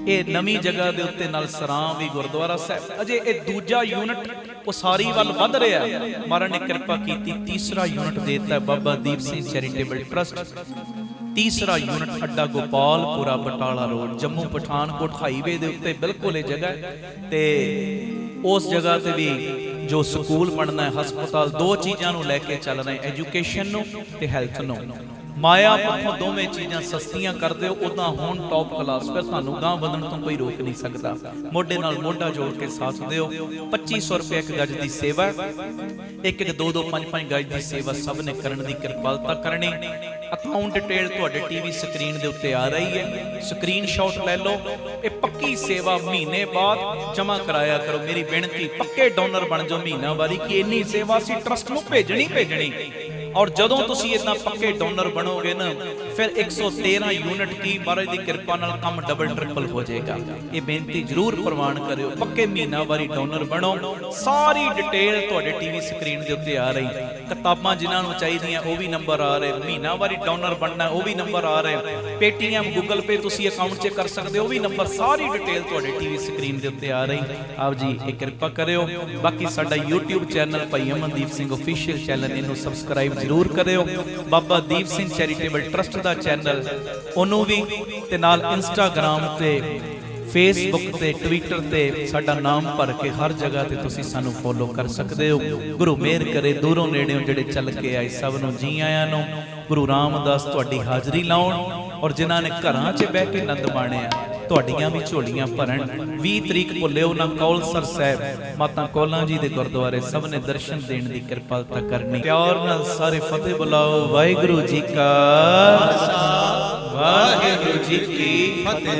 ਇਹ ਨਵੀਂ ਜਗ੍ਹਾ ਦੇ ਉੱਤੇ ਨਾਲ ਸਰਾਂ ਵੀ ਗੁਰਦੁਆਰਾ ਸਾਹਿਬ। ਅਜੇ ਇਹ ਦੂਜਾ ਯੂਨਿਟ ਉਸਾਰੀ ਵੱਲ ਵੱਧ ਰਿਹਾ। ਮਹਾਰਾਜ ਨੇ ਕਿਰਪਾ ਕੀਤੀ, ਤੀਸਰਾ ਯੂਨਿਟ ਦੇ ਦਿੱਤਾ ਬਾਬਾ ਦੀਪ ਸਿੰਘ ਚੈਰੀਟੇਬਲ ਟਰਸਟ। ਤੀਸਰਾ ਯੂਨਿਟ ਅੱਡਾ ਗੋਪਾਲਪੁਰਾ ਬਟਾਲਾ ਰੋਡ, ਜੰਮੂ ਪਠਾਨਕੋਟ ਹਾਈਵੇ ਦੇ ਉੱਤੇ ਬਿਲਕੁਲ ਇਹ ਜਗ੍ਹਾ ਹੈ। ਤੇ ਉਸ ਜਗ੍ਹਾ ਤੇ ਵੀ ਜੋ ਸਕੂਲ ਬਣਨਾ ਹੈ, ਹਸਪਤਾਲ, ਦੋ ਚੀਜ਼ਾਂ ਨੂੰ ਲੈ ਕੇ ਚੱਲ ਰਹੇ, ਐਜੂਕੇਸ਼ਨ ਨੂੰ ਤੇ ਹੈਲਥ ਨੂੰ। ਮਾਇਆ ਪੱਖੋਂ ਦੋਵੇਂ ਚੀਜ਼ਾਂ ਸਸਤੀਆਂ ਕਰ ਦਿਓ, ਉਦਾਂ ਹੁਣ ਟੌਪ ਕਲਾਸ, ਫਿਰ ਤੁਹਾਨੂੰ ਗਾਂ ਵਧਣ ਤੋਂ ਕੋਈ ਰੋਕ ਨਹੀਂ ਸਕਦਾ। ਮੋਢੇ ਨਾਲ ਮੋਢਾ ਜੋੜ ਕੇ ਸਾਥ ਦਿਓ। 2500 ਰੁਪਏ ਇੱਕ ਗੱਜ ਦੀ ਸੇਵਾ, ਇੱਕ 2-2 5-5 ਗੱਜ ਦੀ ਸੇਵਾ ਸਭ ਨੇ ਕਰਨ ਦੀ ਕਿਰਪਾਲਤਾ ਕਰਨੀ। ਅਕਾਊਂਟ ਡਿਟੇਲ ਤੁਹਾਡੇ ਟੀਵੀ ਸਕਰੀਨ ਦੇ ਉੱਤੇ ਆ ਰਹੀ ਹੈ, ਸਕਰੀਨਸ਼ਾਟ ਲੈ ਲਓ। ਇਹ ਪੱਕੀ ਸੇਵਾ ਮਹੀਨੇ ਬਾਅਦ ਜਮ੍ਹਾਂ ਕਰਾਇਆ ਕਰੋ। ਮੇਰੀ ਬੇਨਤੀ, ਪੱਕੇ ਡੋਨਰ ਬਣ ਜਾਓ ਮਹੀਨਾਵਾਰੀ, ਕਿ ਇੰਨੀ ਸੇਵਾ ਅਸੀਂ ਟਰਸਟ ਨੂੰ ਭੇਜਣੀ। ਔਰ ਜਦੋਂ ਤੁਸੀਂ ਇਦਾਂ ਪੱਕੇ ਡੋਨਰ ਬਣੋਗੇ ਨਾ, ਫਿਰ 113 ਯੂਨਿਟ ਕੀ ਮਹਾਰਾਜ ਦੀ ਕਿਰਪਾ ਨਾਲ ਕੰਮ ਡਬਲ ਟ੍ਰਿਪਲ ਹੋ ਜਾਏਗਾ। ਇਹ ਬੇਨਤੀ ਜ਼ਰੂਰ ਪ੍ਰਵਾਨ ਕਰਿਓ, ਪੱਕੇ ਮਹੀਨਾਵਾਰੀ ਡੋਨਰ ਬਣੋ। ਸਾਰੀ ਡਿਟੇਲ ਤੁਹਾਡੇ ਟੀਵੀ ਸਕਰੀਨ ਦੇ ਉੱਤੇ ਆ ਰਹੀ। ਕਿਤਾਬਾਂ ਜਿਨ੍ਹਾਂ ਨੂੰ ਚਾਹੀਦੀਆਂ ਉਹ ਵੀ ਨੰਬਰ ਆ ਰਹੇ, ਮਹੀਨਾਵਾਰੀ ਡੋਨਰ ਬਣਨਾ ਉਹ ਵੀ ਨੰਬਰ ਆ ਰਹੇ, ਪੇਟੀਐਮ ਗੂਗਲ ਪੇ ਤੁਸੀਂ ਅਕਾਊਂਟ 'ਚ ਕਰ ਸਕਦੇ ਉਹ ਵੀ ਨੰਬਰ, ਸਾਰੀ ਡਿਟੇਲ ਤੁਹਾਡੇ ਟੀਵੀ ਸਕਰੀਨ ਦੇ ਉੱਤੇ ਆ ਰਹੀ। ਆਪ ਜੀ ਇਹ ਕਿਰਪਾ ਕਰਿਓ। ਬਾਕੀ ਸਾਡਾ YouTube ਚੈਨਲ ਭਾਈ ਅਮਨਦੀਪ ਸਿੰਘ ਆਫੀਸ਼ੀਅਲ ਚੈਨਲ, ਇਹਨੂੰ ਸਬਸਕ੍ਰਾਈਬ ਜ਼ਰੂਰ ਕਰਿਓ। ਬਾਬਾ ਦੀਪ ਸਿੰਘ ਚੈਰੀਟੇਬਲ ਟਰਸਟ ਦਾ ਚੈਨਲ, ਉਹਨੂੰ ਵੀ, ਤੇ ਨਾਲ ਇੰਸਟਾਗ੍ਰਾਮ ਤੇ ਫੇਸਬੁੱਕ ਤੇ ਟਵਿੱਟਰ ਤੇ ਸਾਡਾ ਨਾਮ ਭਰ ਕੇ ਹਰ ਜਗ੍ਹਾ ਤੇ ਤੁਸੀਂ ਸਾਨੂੰ ਫੋਲੋ ਕਰ ਸਕਦੇ ਹੋ। ਗੁਰੂ ਮਿਹਰ ਕਰੇ, ਦੂਰੋਂ ਨੇੜਿਓਂ ਜਿਹੜੇ ਚੱਲ ਕੇ ਆਏ ਸਭ ਨੂੰ ਜੀ ਆਇਆਂ ਨੂੰ। ਗੁਰੂ ਰਾਮਦਾਸ ਤੁਹਾਡੀ ਹਾਜ਼ਰੀ ਲਾਉਣ, ਔਰ ਜਿਨ੍ਹਾਂ ਨੇ ਘਰਾਂ 'ਚ ਬਹਿ ਕੇ ਆਨੰਦ ਮਾਣਿਆ ਤੁਹਾਡੀਆਂ ਵੀ ਝੋਲੀਆਂ ਭਰਨ। 20 ਤਰੀਕ ਭੁੱਲਿਓ ਨਾ ਕੌਲਸਰ ਸਾਹਿਬ, ਮਾਤਾ ਕੌਲਾਂ ਜੀ ਦੇ ਗੁਰਦੁਆਰੇ ਸਭ ਨੇ ਦਰਸ਼ਨ ਦੇਣ ਦੀ ਕਿਰਪਾਲਤਾ ਕਰਨੀ। ਪਿਆਰ ਨਾਲ ਸਾਰੇ ਫਤਿਹ ਬੁਲਾਓ। ਵਾਹਿਗੁਰੂ ਜੀ ਕਾ ਖਾਲਸਾ, ਵਾਹਿਗੁਰੂ ਜੀ ਕੀ ਫਤਿਹ।